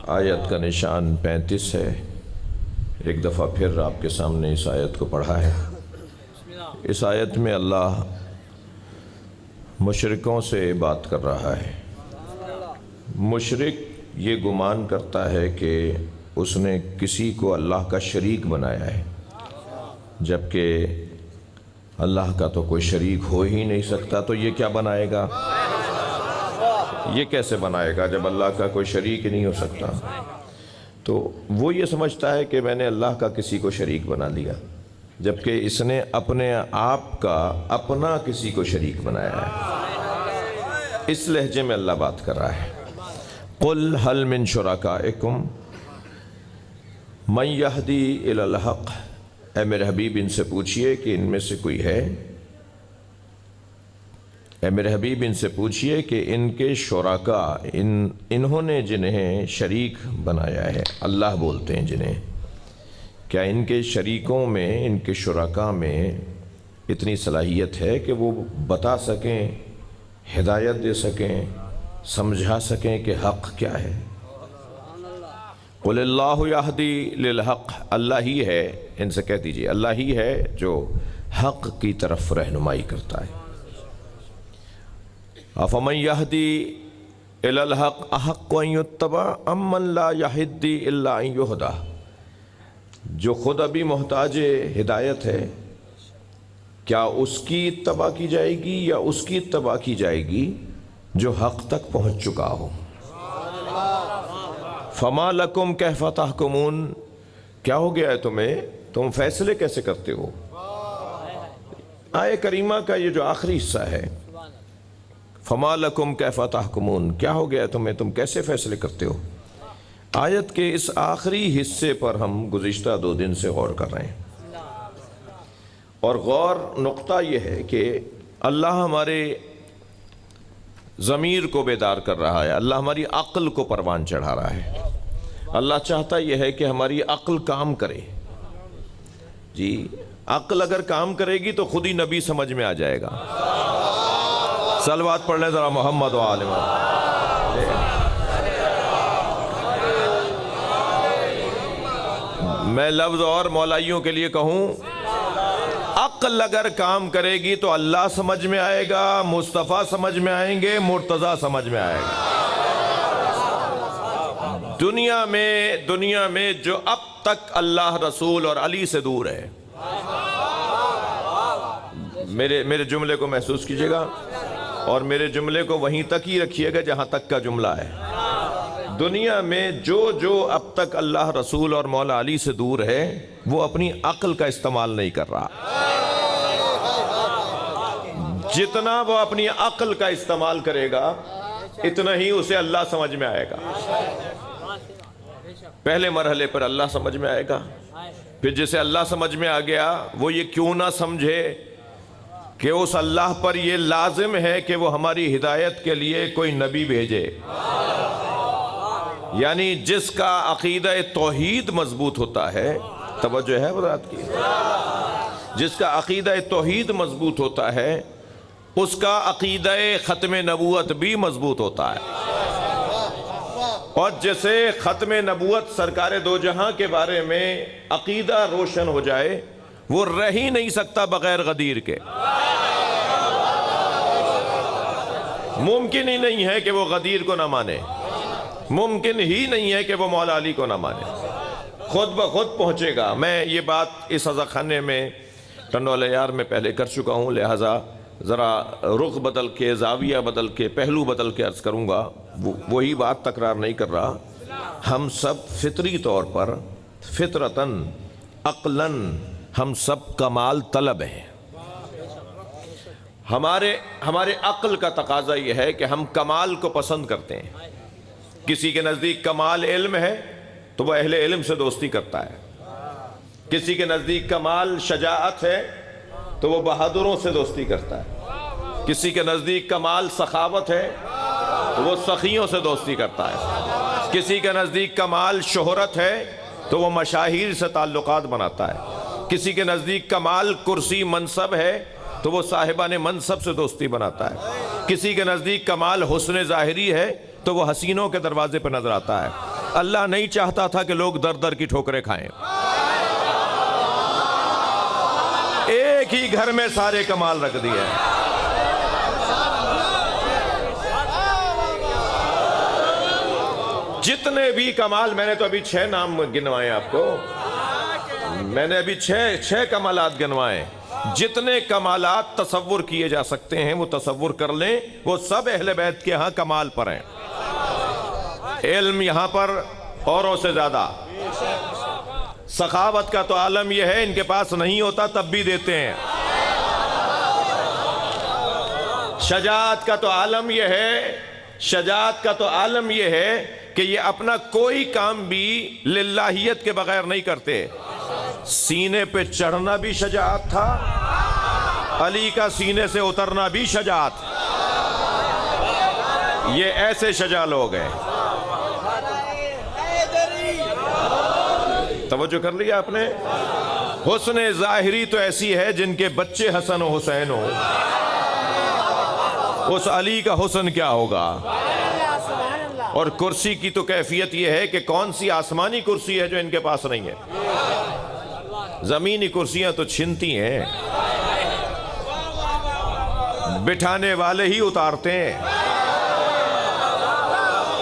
آیت کا نشان 35 ہے۔ ایک دفعہ پھر آپ کے سامنے اس آیت کو پڑھا ہے۔ اس آیت میں اللہ مشرکوں سے بات کر رہا ہے۔ مشرک یہ گمان کرتا ہے کہ اس نے کسی کو اللہ کا شریک بنایا ہے، جبکہ اللہ کا تو کوئی شریک ہو ہی نہیں سکتا، تو یہ کیا بنائے گا؟ یہ کیسے بنائے گا جب اللہ کا کوئی شریک نہیں ہو سکتا؟ تو وہ یہ سمجھتا ہے کہ میں نے اللہ کا کسی کو شریک بنا لیا، جبکہ اس نے اپنے آپ کا اپنا کسی کو شریک بنایا ہے۔ اس لہجے میں اللہ بات کر رہا ہے۔ قُلْ هَلْ مِن شُرَكَائِكُمْ مَن يَهْدِي إِلَى الْحَقِّ، اے میرے حبیب ان سے پوچھئے کہ ان میں سے کوئی ہے، اے میرے حبیب ان سے پوچھئے کہ ان کے شرکا، انہوں نے جنہیں شریک بنایا ہے، اللہ بولتے ہیں جنہیں، کیا ان کے شریکوں میں، ان کے شرکا میں اتنی صلاحیت ہے کہ وہ بتا سکیں، ہدایت دے سکیں، سمجھا سکیں کہ حق کیا ہے؟ قُلِ اللَّهُ يَهْدِي لِلْحَقِّ، اللہ ہی ہے، ان سے کہہ دیجئے اللہ ہی ہے جو حق کی طرف رہنمائی کرتا ہے۔ أَفَمَنْ يَهْدِي إِلَى الْحَقِّ أَحَقُّ أَنْ يُتَّبَعَ أَمَّنْ لَا يَهْدِي إِلَّا أَنْ يُهْدَى، جو خود ابھی محتاج ہدایت ہے، کیا اس کی اتباع کی جائے گی یا اس کی اتباع کی جائے گی جو حق تک پہنچ چکا ہو؟ فَمَا لَكُمْ كَيْفَ تَحْكُمُونَ، کیا ہو گیا ہے تمہیں، تم فیصلے کیسے کرتے ہو؟ آیہ کریمہ کا یہ جو آخری حصہ ہے، فَمَا لَكُمْ كَيْفَ تَحْكُمُونَ، کیا ہو گیا ہے تمہیں، تم کیسے فیصلے کرتے ہو؟ آیت کے اس آخری حصے پر ہم گزشتہ 2 دن سے غور کر رہے ہیں، اور غور نقطہ یہ ہے کہ اللہ ہمارے ضمیر کو بیدار کر رہا ہے، اللہ ہماری عقل کو پروان چڑھا رہا ہے۔ اللہ چاہتا یہ ہے کہ ہماری عقل کام کرے۔ جی، عقل اگر کام کرے گی تو خود ہی نبی سمجھ میں آ جائے گا۔ صلوات پڑھ لیں ذرا محمد و آل محمد۔ میں لفظ اور مولائیوں کے لیے کہوں، عقل اگر کام کرے گی تو اللہ سمجھ میں آئے گا، مصطفیٰ سمجھ میں آئیں گے، مرتضیٰ سمجھ میں آئے گا۔ دنیا میں جو اب تک اللہ، رسول اور علی سے دور ہے، میرے جملے کو محسوس کیجئے گا اور میرے جملے کو وہیں تک ہی رکھیے گا جہاں تک کا جملہ ہے۔ دنیا میں جو اب تک اللہ، رسول اور مولا علی سے دور ہے، وہ اپنی عقل کا استعمال نہیں کر رہا۔ جتنا وہ اپنی عقل کا استعمال کرے گا، اتنا ہی اسے اللہ سمجھ میں آئے گا۔ پہلے مرحلے پر اللہ سمجھ میں آئے گا، پھر جسے اللہ سمجھ میں آ گیا وہ یہ کیوں نہ سمجھے کہ اس اللہ پر یہ لازم ہے کہ وہ ہماری ہدایت کے لیے کوئی نبی بھیجے۔ یعنی جس کا عقیدہ توحید مضبوط ہوتا ہے، توجہ ہے بات کی، جس کا عقیدہ توحید مضبوط ہوتا ہے، اس کا عقیدہ ختم نبوت بھی مضبوط ہوتا ہے۔ اور جسے ختم نبوت سرکار دو جہاں کے بارے میں عقیدہ روشن ہو جائے، وہ رہ ہی نہیں سکتا بغیر غدیر کے۔ ممکن ہی نہیں ہے کہ وہ غدیر کو نہ مانے، ممکن ہی نہیں ہے کہ وہ مولا علی کو نہ مانے، خود بخود پہنچے گا۔ میں یہ بات اس عزا خانے میں ٹنڈول یار میں پہلے کر چکا ہوں، لہٰذا ذرا رخ بدل کے، زاویہ بدل کے، پہلو بدل کے عرض کروں گا، وہی بات تکرار نہیں کر رہا۔ ہم سب فطری طور پر، فطرتاً، عقلاً، ہم سب کمال طلب ہیں۔ ہمارے عقل کا تقاضا یہ ہے کہ ہم کمال کو پسند کرتے ہیں۔ کسی کے نزدیک کمال علم ہے تو وہ اہل علم سے دوستی کرتا ہے، کسی کے نزدیک کمال شجاعت ہے تو وہ بہادروں سے دوستی کرتا ہے، کسی کے نزدیک کمال سخاوت ہے تو وہ سخیوں سے دوستی کرتا ہے، کسی کے نزدیک کمال شہرت ہے تو وہ مشاہیر سے تعلقات بناتا ہے، کسی کے نزدیک کمال کرسی منصب ہے تو وہ صاحبان منصب سے دوستی بناتا ہے، کسی کے نزدیک کمال حسن ظاہری ہے تو وہ حسینوں کے دروازے پر نظر آتا ہے، اللہ نہیں چاہتا تھا کہ لوگ در در کی ٹھوکریں کھائیں، ایک ہی گھر میں سارے کمال رکھ دیے۔ جتنے بھی کمال، میں نے تو ابھی 6 نام گنوائے آپ کو، میں نے ابھی 6 کمالات گنوائے۔ جتنے کمالات تصور کیے جا سکتے ہیں وہ تصور کر لیں، وہ سب اہل بیت کے ہاں کمال پر ہیں۔ علم یہاں پر اوروں سے زیادہ، سخاوت کا تو عالم یہ ہے ان کے پاس نہیں ہوتا تب بھی دیتے ہیں، شجاعت کا تو عالم یہ ہے، شجاعت کا تو عالم یہ ہے کہ یہ اپنا کوئی کام بھی للہیت کے بغیر نہیں کرتے۔ سینے پہ چڑھنا بھی شجاعت تھا، علی کا سینے سے اترنا بھی شجاعت، یہ ایسے شجاع لوگ ہیں۔ توجہ کر لیا آپ نے؟ حسن ظاہری تو ایسی ہے جن کے بچے حسن و حسین ہو، اس علی کا حسن کیا ہوگا؟ اور کرسی کی تو کیفیت یہ ہے کہ کون سی آسمانی کرسی ہے جو ان کے پاس نہیں ہے، زمینی کرسیاں تو چھنتی ہیں، بٹھانے والے ہی اتارتے ہیں۔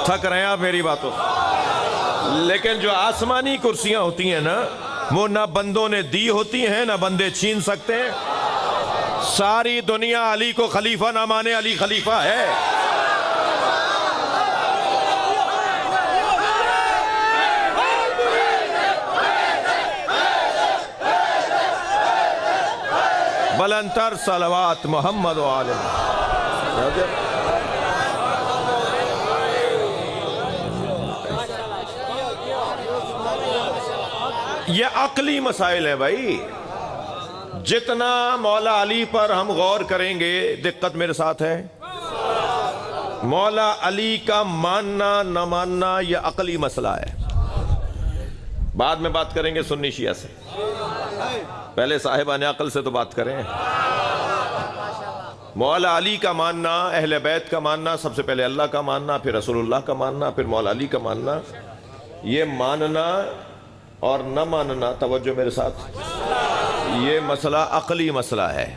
تھک رہے ہیں آپ میری باتوں، لیکن جو آسمانی کرسیاں ہوتی ہیں نا، وہ نہ بندوں نے دی ہوتی ہیں نہ بندے چھین سکتے ہیں۔ ساری دنیا علی کو خلیفہ نہ مانے، علی خلیفہ ہے۔ بلندتر صلوات محمد و آلہ۔ یہ عقلی مسائل ہیں بھائی، جتنا مولا علی پر ہم غور کریں گے، دقت میرے ساتھ ہے، مولا علی کا ماننا نہ ماننا یہ عقلی مسئلہ ہے۔ بعد میں بات کریں گے سنی شیعہ سے، پہلے صاحبان عقل سے تو بات کریں۔ مولا علی کا ماننا، اہل بیت کا ماننا، سب سے پہلے اللہ کا ماننا، پھر رسول اللہ کا ماننا، پھر مولا علی کا ماننا، یہ ماننا اور نہ ماننا، توجہ میرے ساتھ، یہ مسئلہ عقلی مسئلہ ہے۔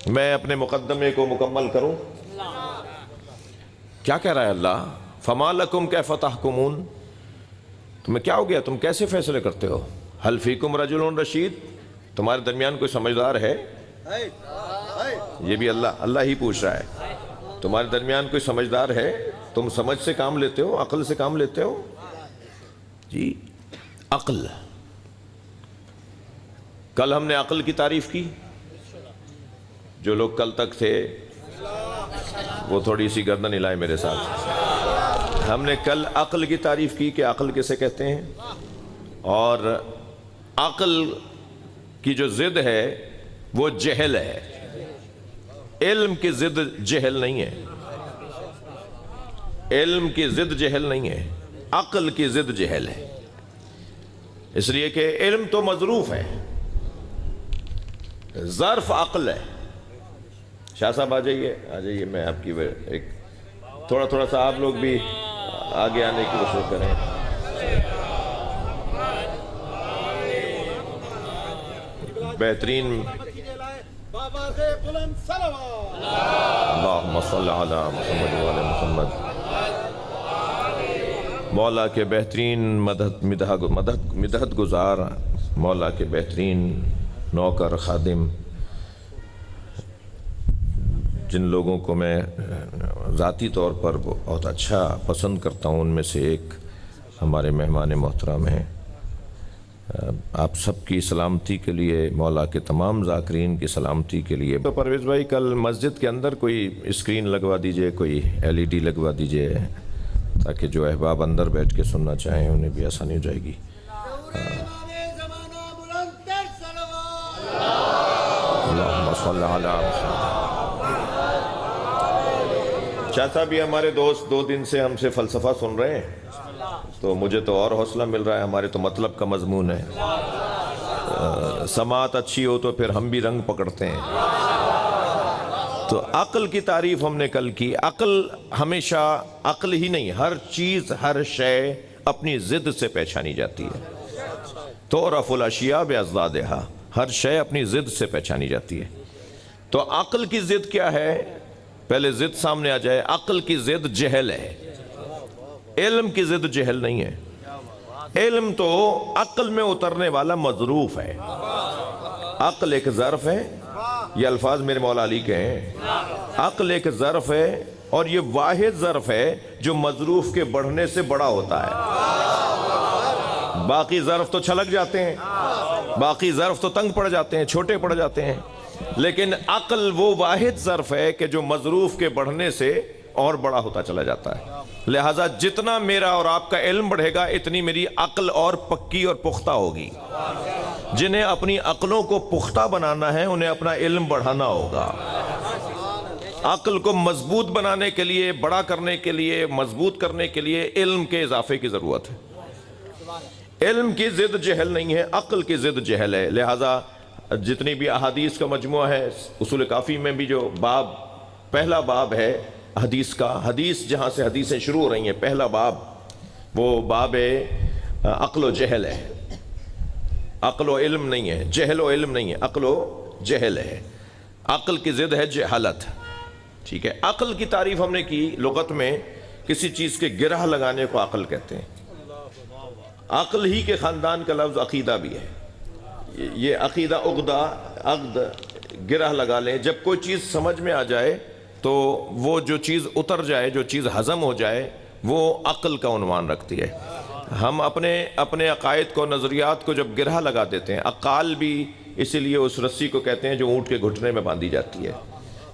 میں اپنے مقدمے کو مکمل کروں۔ کیا کہہ رہا ہے اللہ؟ فما لکم کیف تحکمون، تمہیں کیا ہو گیا، تم کیسے فیصلے کرتے ہو؟ حل فیکم رجل رشید، تمہارے درمیان کوئی سمجھدار ہے؟ یہ بھی اللہ ہی پوچھ رہا ہے، تمہارے درمیان کوئی سمجھدار ہے؟ تم سمجھ سے کام لیتے ہو، عقل سے کام لیتے ہو؟ جی عقل، کل ہم نے عقل کی تعریف کی، جو لوگ کل تک تھے وہ تھوڑی سی گردن ہلائے میرے ساتھ۔ ہم نے کل عقل کی تعریف کی کہ عقل کسے کہتے ہیں، اور عقل کی جو ضد ہے وہ جہل ہے۔ علم کی ضد جہل نہیں ہے، علم کی ضد جہل نہیں ہے، عقل کی ضد جہل ہے۔ اس لیے کہ علم تو مظروف ہے، ظرف عقل ہے۔ شاہ صاحب آ جائیے، میں آپ کی ایک تھوڑا سا آپ لوگ بھی آگے آنے کی کوشش کریں۔ بہترین اللہم صلی علی محمد و علی محمد، مولا کے بہترین مدحت گزار، مولا کے بہترین نوکر خادم، جن لوگوں کو میں ذاتی طور پر بہت اچھا پسند کرتا ہوں، ان میں سے ایک ہمارے مہمان محترم ہیں۔ آپ سب کی سلامتی کے لیے، مولا کے تمام ذاکرین کی سلامتی کے لیے، تو پرویز بھائی کل مسجد کے اندر کوئی اسکرین لگوا دیجئے، کوئی LED لگوا دیجئے، تاکہ جو احباب اندر بیٹھ کے سننا چاہیں انہیں بھی آسانی ہو جائے گی۔ اللہم صلی علی محمد۔ شاہ صاحب یہ ہمارے دوست 2 دن سے ہم سے فلسفہ سن رہے ہیں، تو مجھے تو اور حوصلہ مل رہا ہے، ہمارے تو مطلب کا مضمون ہے۔ سماعت اچھی ہو تو پھر ہم بھی رنگ پکڑتے ہیں۔ تو عقل کی تعریف ہم نے کل کی۔ عقل ہمیشہ، عقل ہی نہیں، ہر چیز، ہر شے اپنی ضد سے پہچانی جاتی ہے۔ تعرف الاشیاء باضدادہا، ہر شے اپنی ضد سے پہچانی جاتی ہے۔ تو عقل کی ضد کیا ہے؟ پہلے ضد سامنے آ جائے۔ عقل کی ضد جہل ہے، علم کی ضد جہل نہیں ہے۔ علم تو عقل میں اترنے والا مظروف ہے۔ عقل ایک ظرف ہے، یہ الفاظ میرے مولا علی کے ہیں۔ عقل ایک ظرف ہے اور یہ واحد ظرف ہے جو مظروف کے بڑھنے سے بڑا ہوتا ہے۔ باقی ظرف تو چھلک جاتے ہیں، باقی ظرف تو تنگ پڑ جاتے ہیں، چھوٹے پڑ جاتے ہیں، لیکن عقل وہ واحد ظرف ہے کہ جو مظروف کے بڑھنے سے اور بڑا ہوتا چلا جاتا ہے۔ لہٰذا جتنا میرا اور آپ کا علم بڑھے گا اتنی میری عقل اور پکی اور پختہ ہوگی۔ جنہیں اپنی عقلوں کو پختہ بنانا ہے انہیں اپنا علم بڑھانا ہوگا۔ عقل کو مضبوط بنانے کے لیے، بڑا کرنے کے لیے، مضبوط کرنے کے لیے علم کے اضافے کی ضرورت ہے۔ علم کی ضد جہل نہیں ہے، عقل کی ضد جہل ہے۔ لہٰذا جتنی بھی احادیث کا مجموعہ ہے، اصول کافی میں بھی جو باب، پہلا باب ہے حدیث کا، حدیث جہاں سے حدیثیں شروع ہو رہی ہیں، پہلا باب وہ باب عقل و جہل ہے۔ عقل و علم نہیں ہے، جہل و علم نہیں ہے، عقل و جہل ہے۔ عقل کی ضد ہے جہالت، ٹھیک ہے۔ عقل کی تعریف ہم نے کی، لغت میں کسی چیز کے گرہ لگانے کو عقل کہتے ہیں۔ عقل ہی کے خاندان کا لفظ عقیدہ بھی ہے۔ یہ عقیدہ، عقد، گرہ لگا لیں۔ جب کوئی چیز سمجھ میں آ جائے تو وہ جو چیز اتر جائے، جو چیز ہضم ہو جائے، وہ عقل کا عنوان رکھتی ہے۔ ہم اپنے عقائد کو، نظریات کو جب گرہ لگا دیتے ہیں، عقال بھی اسی لیے اس رسی کو کہتے ہیں جو اونٹ کے گھٹنے میں باندھی جاتی ہے،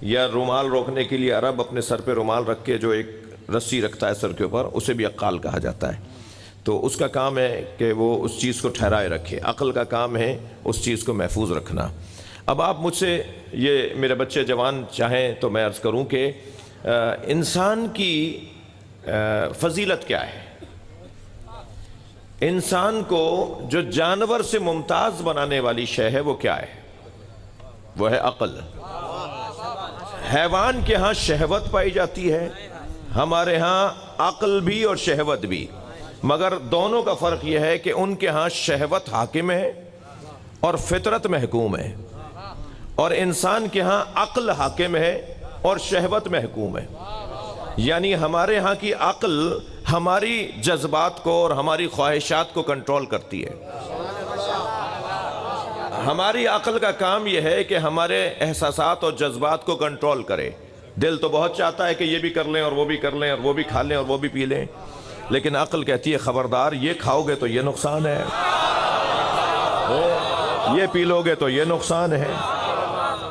یا رومال روکنے کے لیے عرب اپنے سر پہ رومال رکھ کے جو ایک رسی رکھتا ہے سر کے اوپر، اسے بھی عقال کہا جاتا ہے۔ تو اس کا کام ہے کہ وہ اس چیز کو ٹھہرائے رکھے۔ عقل کا کام ہے اس چیز کو محفوظ رکھنا۔ اب آپ مجھ سے، یہ میرے بچے جوان چاہیں تو میں عرض کروں کہ انسان کی فضیلت کیا ہے؟ انسان کو جو جانور سے ممتاز بنانے والی شے ہے وہ کیا ہے؟ وہ ہے عقل۔ حیوان کے ہاں شہوت پائی جاتی ہے، ہمارے ہاں عقل بھی اور شہوت بھی، مگر دونوں کا فرق یہ ہے کہ ان کے ہاں شہوت حاکم ہے اور فطرت محکوم ہے، اور انسان کے ہاں عقل حاکم ہے اور شہوت محکوم ہے۔ یعنی ہمارے ہاں کی عقل ہماری جذبات کو اور ہماری خواہشات کو کنٹرول کرتی ہے۔ ہماری عقل کا کام یہ ہے کہ ہمارے احساسات اور جذبات کو کنٹرول کرے۔ دل تو بہت چاہتا ہے کہ یہ بھی کر لیں اور وہ بھی کر لیں اور وہ بھی کھا لیں اور وہ بھی پی لیں، لیکن عقل کہتی ہے خبردار، یہ کھاؤ گے تو یہ نقصان ہے، یہ پی لو گے تو یہ نقصان ہے۔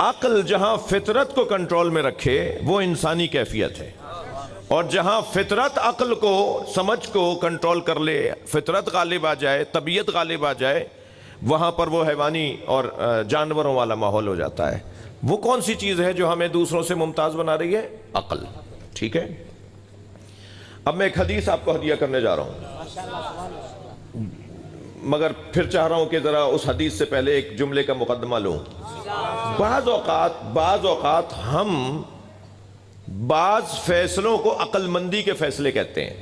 عقل جہاں فطرت کو کنٹرول میں رکھے وہ انسانی کیفیت ہے، اور جہاں فطرت عقل کو، سمجھ کو کنٹرول کر لے، فطرت غالب آ جائے، طبیعت غالب آ جائے، وہاں پر وہ حیوانی اور جانوروں والا ماحول ہو جاتا ہے۔ وہ کون سی چیز ہے جو ہمیں دوسروں سے ممتاز بنا رہی ہے؟ عقل، ٹھیک ہے۔ اب میں ایک حدیث آپ کو ہدیہ کرنے جا رہا ہوں، مگر پھر چاہ رہا ہوں کہ ذرا اس حدیث سے پہلے ایک جملے کا مقدمہ لوں۔ بعض اوقات ہم بعض فیصلوں کو عقل مندی کے فیصلے کہتے ہیں،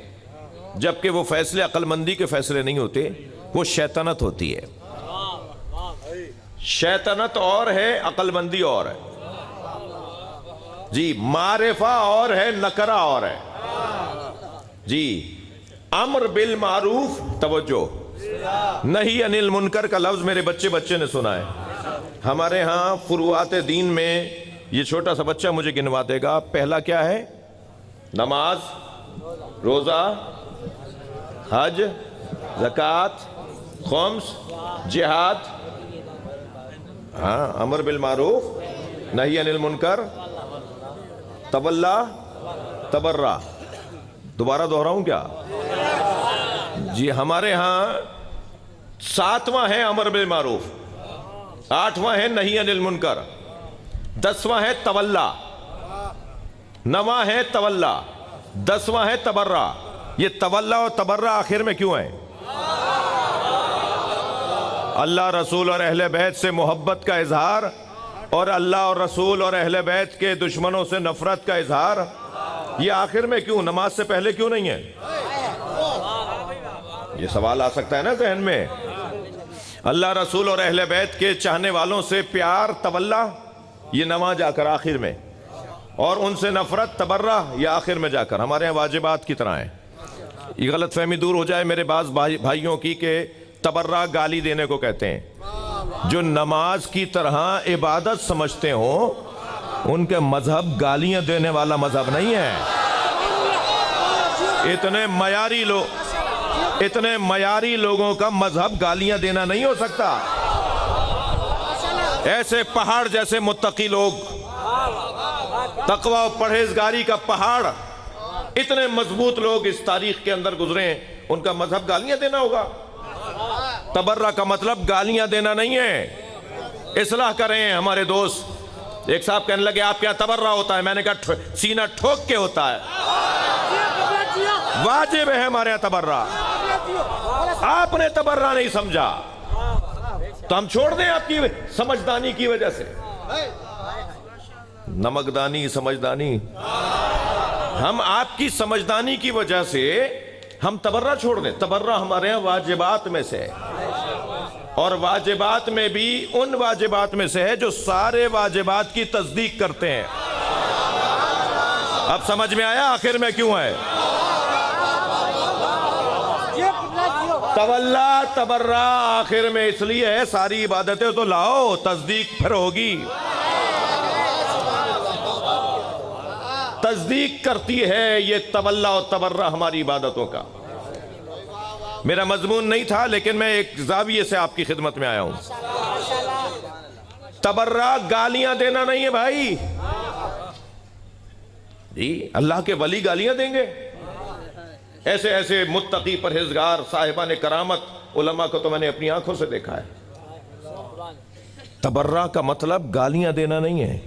جبکہ وہ فیصلے عقل مندی کے فیصلے نہیں ہوتے، وہ شیطنت ہوتی ہے۔ شیطنت اور ہے، عقل مندی اور ہے جی، معرفہ اور ہے، نکرہ اور ہے جی۔ امر بالمعروف، توجہ، نہی عن المنکر کا لفظ میرے بچے نے سنا ہے۔ ہمارے ہاں فروعات دین میں یہ چھوٹا سا بچہ مجھے گنوا دے گا، پہلا کیا ہے؟ نماز، روزہ، حج، زکوٰۃ، خمس، جہاد، ہاں، امر بالمعروف، نہی عن المنکر، تولا، تبرہ۔ دوبارہ دہراؤں کیا؟ جی، ہمارے ہاں 7واں ہے امر بالمعروف، 8واں ہے نہی عن المنکر، 10واں ہے تولا، 9واں ہے تولا، 10واں ہے تبرہ۔ یہ تولا اور تبرہ آخر میں کیوں ہے؟ اللہ، رسول اور اہل بیت سے محبت کا اظہار اور اللہ اور رسول اور اہل بیت کے دشمنوں سے نفرت کا اظہار، یہ آخر میں کیوں؟ نماز سے پہلے کیوں نہیں ہے؟ یہ سوال آ سکتا ہے نا ذہن میں. اللہ رسول اور اہل بیت کے چاہنے والوں سے پیار تولا یہ نواں جا کر آخر میں، اور ان سے نفرت تبرہ یہ آخر میں جا کر. ہمارے یہاں واجبات کی طرح ہیں. یہ غلط فہمی دور ہو جائے میرے بعض بھائیوں کی کہ تبرہ گالی دینے کو کہتے ہیں. جو نماز کی طرح عبادت سمجھتے ہوں ان کے مذہب گالیاں دینے والا مذہب نہیں ہے. اتنے معیاری لوگوں کا مذہب گالیاں دینا نہیں ہو سکتا. ایسے پہاڑ جیسے متقی لوگ، تقوی و پرہیزگاری کا پہاڑ، اتنے مضبوط لوگ اس تاریخ کے اندر گزرے ہیں، ان کا مذہب گالیاں دینا ہوگا؟ تبرہ کا مطلب گالیاں دینا نہیں ہے. اصلاح کریں ہمارے دوست. ایک صاحب کہنے لگے آپ کیا تبرہ ہوتا ہے؟ میں نے کہا سینہ ٹھوک کے ہوتا ہے. واجب ہے ہمارے یہاں تبرہ. آپ نے تبرہ نہیں سمجھا تو ہم چھوڑ دیں آپ کی سمجھدانی کی وجہ سے. نمکدانی سمجھدانی، ہم آپ کی سمجھدانی کی وجہ سے ہم تبرہ چھوڑ دیں. تبرہ ہمارے ہاں واجبات میں سے ہے، اور واجبات میں بھی ان واجبات میں سے ہے جو سارے واجبات کی تصدیق کرتے ہیں. اب سمجھ میں آیا آخر میں کیوں ہے؟ تولا تبرہ آخر میں اس لیے ہے ساری عبادتیں تو لاؤ، تصدیق پھر ہوگی. تصدیق کرتی ہے یہ تولا و تبرہ ہماری عبادتوں کا. میرا مضمون نہیں تھا لیکن میں ایک زاویے سے آپ کی خدمت میں آیا ہوں. تبرہ گالیاں دینا نہیں ہے بھائی. جی اللہ کے ولی گالیاں دیں گے؟ ایسے ایسے متقی پرہیزگار صاحبان کرامت علماء کو تو میں نے اپنی آنکھوں سے دیکھا ہے. تبرہ کا مطلب گالیاں دینا نہیں ہے.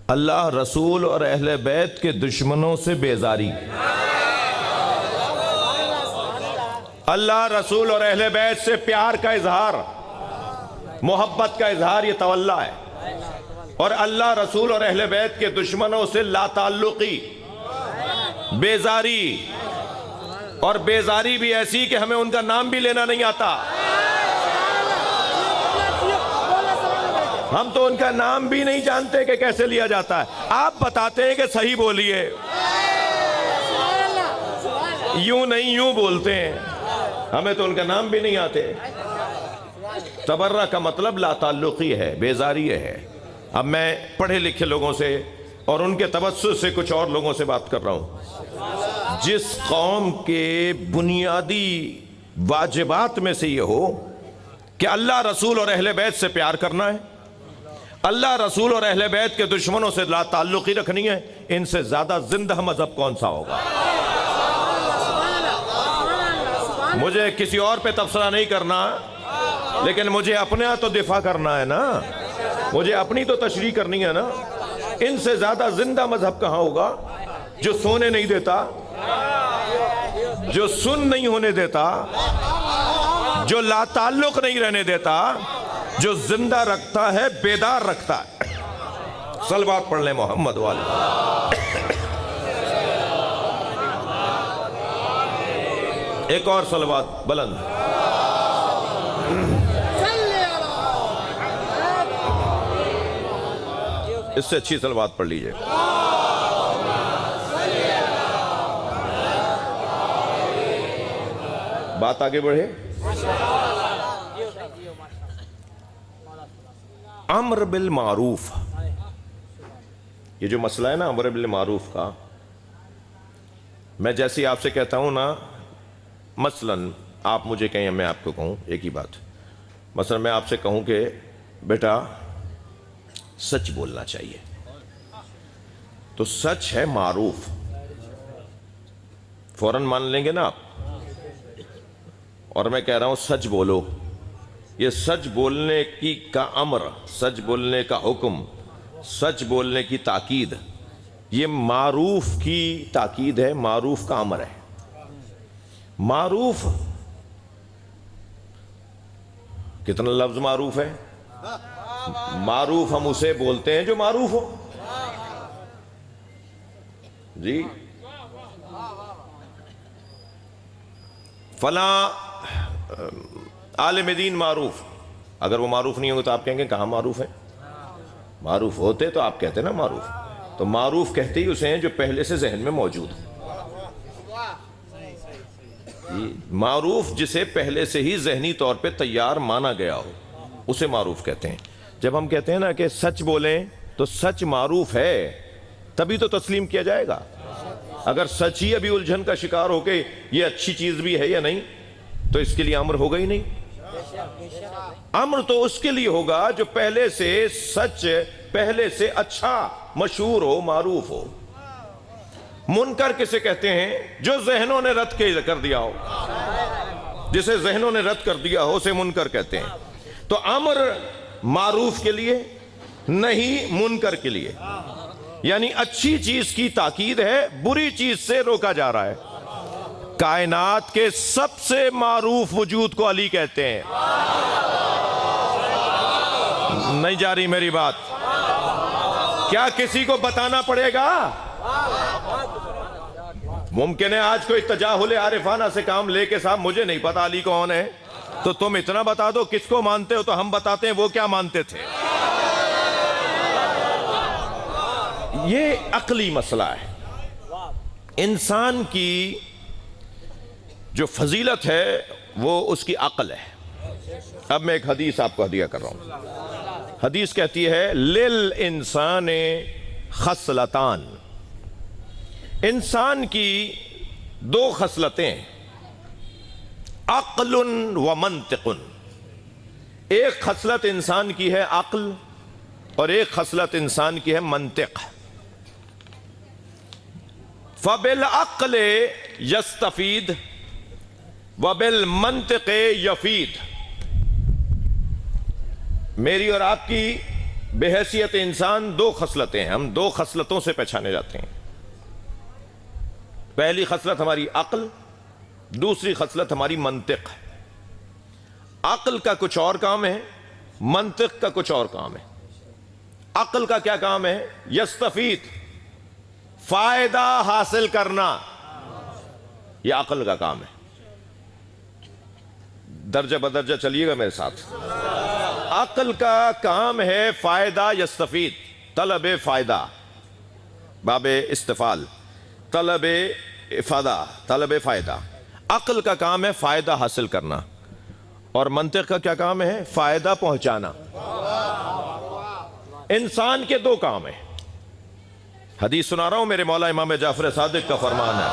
اللہ رسول اور اہل بیت کے دشمنوں سے بیزاری. اللہ رسول اور اہل بیت سے پیار کا اظہار، محبت کا اظہار، یہ تولا ہے. اور اللہ رسول اور اہل بیت کے دشمنوں سے لا تعلقی، بیزاری. اور بیزاری بھی ایسی کہ ہمیں ان کا نام بھی لینا نہیں آتا. ہم تو ان کا نام بھی نہیں جانتے کہ کیسے لیا جاتا ہے. آپ بتاتے ہیں کہ صحیح بولیے، یوں نہیں یوں بولتے ہیں، ہمیں تو ان کا نام بھی نہیں آتے. تبرہ کا مطلب لا تعلقی ہے، بیزاری ہے. اب میں پڑھے لکھے لوگوں سے اور ان کے توسط سے کچھ اور لوگوں سے بات کر رہا ہوں. جس قوم کے بنیادی واجبات میں سے یہ ہو کہ اللہ رسول اور اہل بیت سے پیار کرنا ہے، اللہ رسول اور اہل بیت کے دشمنوں سے لا تعلقی رکھنی ہے، ان سے زیادہ زندہ مذہب کون سا ہوگا؟ مجھے کسی اور پہ تبصرہ نہیں کرنا، لیکن مجھے اپنے تو دفاع کرنا ہے نا، مجھے اپنی تو تشریح کرنی ہے نا. ان سے زیادہ زندہ مذہب کہاں ہوگا؟ جو سونے نہیں دیتا، جو سن نہیں ہونے دیتا، جو لا تعلق نہیں رہنے دیتا، جو زندہ رکھتا ہے، بیدار رکھتا ہے. صلوات پڑھ لیں محمد والے. ایک اور صلوات بلند. اس سے اچھی صلوات پڑھ لیجئے. بات آگے بڑھے. امر بالمعروف، یہ جو مسئلہ ہے نا امر بالمعروف کا، میں جیسے آپ سے کہتا ہوں نا، مثلاً آپ مجھے کہیں میں آپ کو کہوں ایک ہی بات. مثلاً میں آپ سے کہوں کہ بیٹا سچ بولنا چاہیے، تو سچ ہے معروف، فوراً مان لیں گے نا آپ. اور میں کہہ رہا ہوں سچ بولو، یہ سچ بولنے کی کا امر، سچ بولنے کا حکم، سچ بولنے کی تاکید، یہ معروف کی تاکید ہے، معروف کا امر ہے. معروف کتنا لفظ معروف ہے؟ معروف ہم اسے بولتے ہیں جو معروف ہو. جی فلاں عالم دین معروف، اگر وہ معروف نہیں ہوگا تو آپ کہیں گے کہاں معروف ہے؟ معروف ہوتے تو آپ کہتے نا معروف، تو معروف کہتے ہی اسے ہیں جو پہلے سے ذہن میں موجود ہو۔ معروف جسے پہلے سے ہی ذہنی طور پہ تیار مانا گیا ہو اسے معروف کہتے ہیں۔ جب ہم کہتے ہیں نا کہ سچ بولیں تو سچ معروف ہے تبھی تو تسلیم کیا جائے گا۔ اگر سچ ہی ابھی الجھن کا شکار ہو کے یہ اچھی چیز بھی ہے یا نہیں تو اس کے لیے امر ہوگا ہی نہیں۔ امر تو اس کے لیے ہوگا جو پہلے سے سچ، پہلے سے اچھا، مشہور ہو، معروف ہو۔ منکر کسے کہتے ہیں؟ جو ذہنوں نے رد کر دیا ہو، جسے ذہنوں نے رد کر دیا ہو اسے منکر کہتے ہیں۔ تو امر معروف کے لیے نہیں، منکر کے لیے، یعنی اچھی چیز کی تاکید ہے، بری چیز سے روکا جا رہا ہے۔ کائنات کے سب سے معروف وجود کو علی کہتے ہیں۔ نہیں جا رہی میری بات؟ کیا کسی کو بتانا پڑے گا؟ ممکن ہے آج کوئی تجاہل عارفانہ سے کام لے کے صاحب مجھے نہیں پتا علی کون ہے، تو تم اتنا بتا دو کس کو مانتے ہو تو ہم بتاتے ہیں وہ کیا مانتے تھے۔ یہ عقلی مسئلہ ہے۔ انسان کی جو فضیلت ہے وہ اس کی عقل ہے۔ اب میں ایک حدیث آپ کو ہدیہ کر رہا ہوں۔ حدیث کہتی ہے للانسان خصلتان، انسان کی دو خصلتیں، عقل و منطق۔ ایک خصلت انسان کی ہے عقل اور ایک خصلت انسان کی ہے منطق۔ فبالعقل یستفید وبالمنطق یفید۔ میری اور آپ کی بحیثیت انسان دو خصلتیں ہیں، ہم دو خصلتوں سے پہچانے جاتے ہیں۔ پہلی خصلت ہماری عقل، دوسری خصلت ہماری منطق۔ عقل کا کچھ اور کام ہے، منطق کا کچھ اور کام ہے۔ عقل کا کیا کام ہے؟ یستفید، فائدہ حاصل کرنا، یہ عقل کا کام ہے۔ درجہ بدرجہ چلیے گا میرے ساتھ۔ عقل کا کام ہے فائدہ یستفید، طلب فائدہ، باب استفال، طلب افادہ، طلب فائدہ۔ عقل کا کام ہے فائدہ حاصل کرنا، اور منطق کا کیا کام ہے؟ فائدہ پہنچانا۔ انسان کے دو کام ہیں۔ حدیث سنا رہا ہوں، میرے مولا امام جعفر صادق کا فرمان ہے،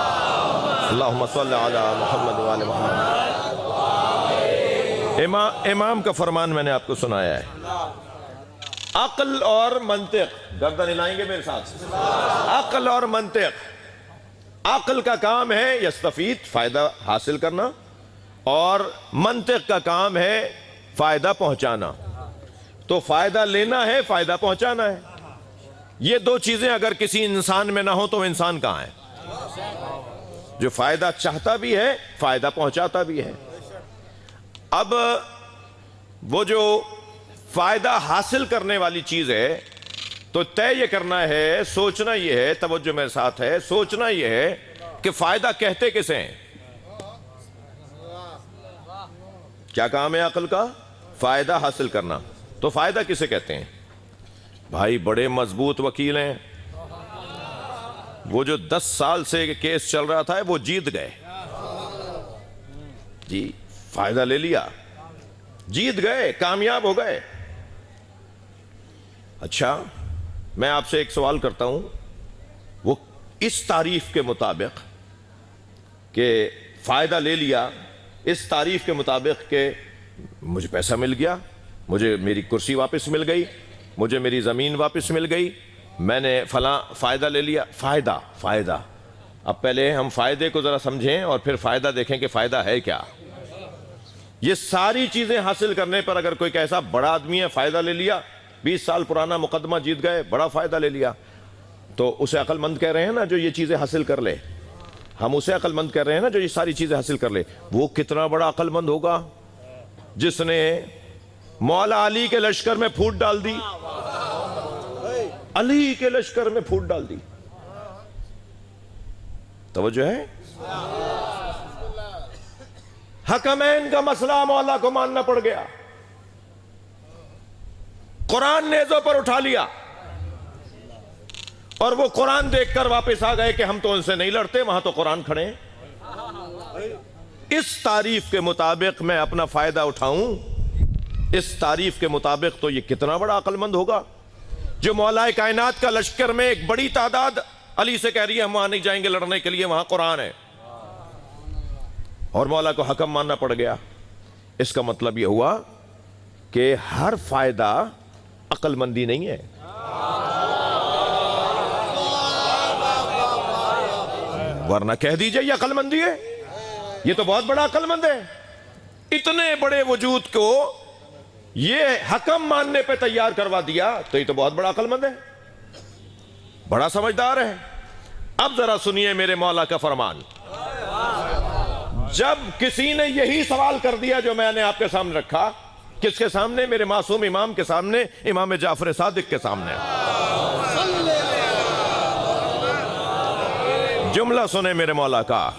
اللہم صلی علی محمد وآل محمد۔ امام کا فرمان میں نے آپ کو سنایا ہے۔ عقل اور منطق، گردن ہلائیں گے میرے ساتھ، عقل اور منطق۔ عقل کا کام ہے یستفید، فائدہ حاصل کرنا، اور منطق کا کام ہے فائدہ پہنچانا۔ تو فائدہ لینا ہے، فائدہ پہنچانا ہے۔ یہ دو چیزیں اگر کسی انسان میں نہ ہو تو انسان کہاں ہے؟ جو فائدہ چاہتا بھی ہے، فائدہ پہنچاتا بھی ہے۔ اب وہ جو فائدہ حاصل کرنے والی چیز ہے تو طے یہ کرنا ہے، سوچنا یہ ہے، توجہ میرے ساتھ ہے، سوچنا یہ ہے کہ فائدہ کہتے کسے ہیں؟ کیا کام ہے عقل کا؟ فائدہ حاصل کرنا۔ تو فائدہ کسے کہتے ہیں؟ بھائی بڑے مضبوط وکیل ہیں، وہ جو 10 سال سے کیس چل رہا تھا وہ جیت گئے، جی فائدہ لے لیا، جیت گئے، کامیاب ہو گئے۔ اچھا میں آپ سے ایک سوال کرتا ہوں، وہ اس تعریف کے مطابق کہ فائدہ لے لیا، اس تعریف کے مطابق کہ مجھے پیسہ مل گیا، مجھے میری کرسی واپس مل گئی، مجھے میری زمین واپس مل گئی، میں نے فلاں فائدہ لے لیا۔ فائدہ اب پہلے ہم فائدے کو ذرا سمجھیں اور پھر فائدہ دیکھیں کہ فائدہ ہے کیا۔ یہ ساری چیزیں حاصل کرنے پر اگر کوئی کیسا بڑا آدمی ہے، فائدہ لے لیا، 20 سال پرانا مقدمہ جیت گئے، بڑا فائدہ لے لیا، تو اسے عقل مند کہہ رہے ہیں نا جو یہ چیزیں حاصل کر لے۔ ہم اسے عقل مند کہہ رہے ہیں نا جو یہ ساری چیزیں حاصل کر لے۔ وہ کتنا بڑا عقل مند ہوگا جس نے مولا علی کے لشکر میں پھوٹ ڈال دی، علی کے لشکر میں پھوٹ ڈال دی۔ توجہ ہے؟ حکمین کا مسئلہ مولا کو ماننا پڑ گیا، قرآن نیزوں پر اٹھا لیا، اور وہ قرآن دیکھ کر واپس آ گئے کہ ہم تو ان سے نہیں لڑتے، وہاں تو قرآن کھڑے ہیں۔ اس تعریف کے مطابق میں اپنا فائدہ اٹھاؤں، اس تعریف کے مطابق تو یہ کتنا بڑا عقل مند ہوگا جو مولا کائنات کا لشکر میں ایک بڑی تعداد علی سے کہہ رہی ہے ہم وہاں نہیں جائیں گے لڑنے کے لیے، وہاں قرآن ہے، اور مولا کو حکم ماننا پڑ گیا۔ اس کا مطلب یہ ہوا کہ ہر فائدہ عقل مندی نہیں ہے۔ ورنہ کہہ دیجئے یہ عقل مندی ہے، یہ تو بہت بڑا عقل مند ہے، اتنے بڑے وجود کو یہ حکم ماننے پہ تیار کروا دیا، تو یہ تو بہت بڑا عقل مند ہے، بڑا سمجھدار ہے۔ اب ذرا سنیے میرے مولا کا فرمان، جب کسی نے یہی سوال کر دیا جو میں نے آپ کے سامنے رکھا، کس کے سامنے؟ میرے معصوم امام کے سامنے، امام جعفر صادق کے سامنے۔ جملہ سنے میرے مولا کا،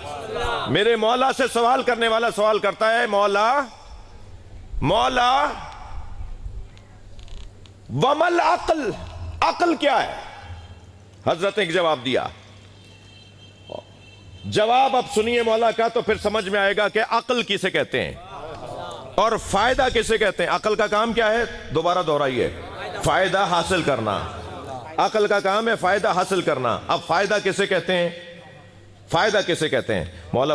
میرے مولا سے سوال کرنے والا سوال کرتا ہے، مولا ومل عقل، عقل کیا ہے؟ حضرت نے ایک جواب دیا، جواب اب سنیے مولا کا تو پھر سمجھ میں آئے گا کہ عقل کسے کہتے ہیں اور فائدہ کسے کہتے ہیں۔ عقل کا کام کیا ہے؟ دوبارہ دہرائیے، فائدہ حاصل کرنا۔ عقل کا کام ہے فائدہ حاصل کرنا۔ اب فائدہ کسے کہتے ہیں؟ فائدہ کسے کہتے ہیں؟ مولا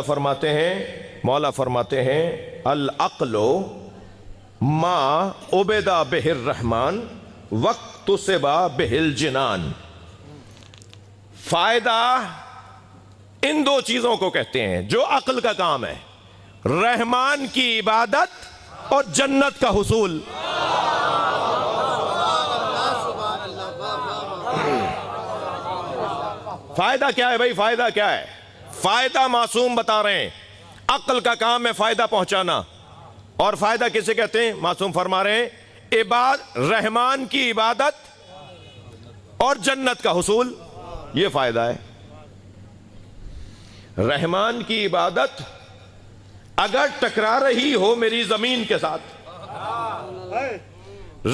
فرماتے ہیں العقل ما عبدا بہ الرحمن وقت سبا بہ الجنان۔ فائدہ ان دو چیزوں کو کہتے ہیں جو عقل کا کام ہے، رحمان کی عبادت اور جنت کا حصول۔ فائدہ کیا ہے بھائی؟ فائدہ کیا ہے؟ فائدہ معصوم بتا رہے ہیں، عقل کا کام ہے فائدہ پہنچانا، اور فائدہ کسے کہتے ہیں؟ معصوم فرما رہے ہیں رحمان کی عبادت اور جنت کا حصول، یہ فائدہ ہے۔ رحمان کی عبادت اگر ٹکرا رہی ہو میری زمین کے ساتھ،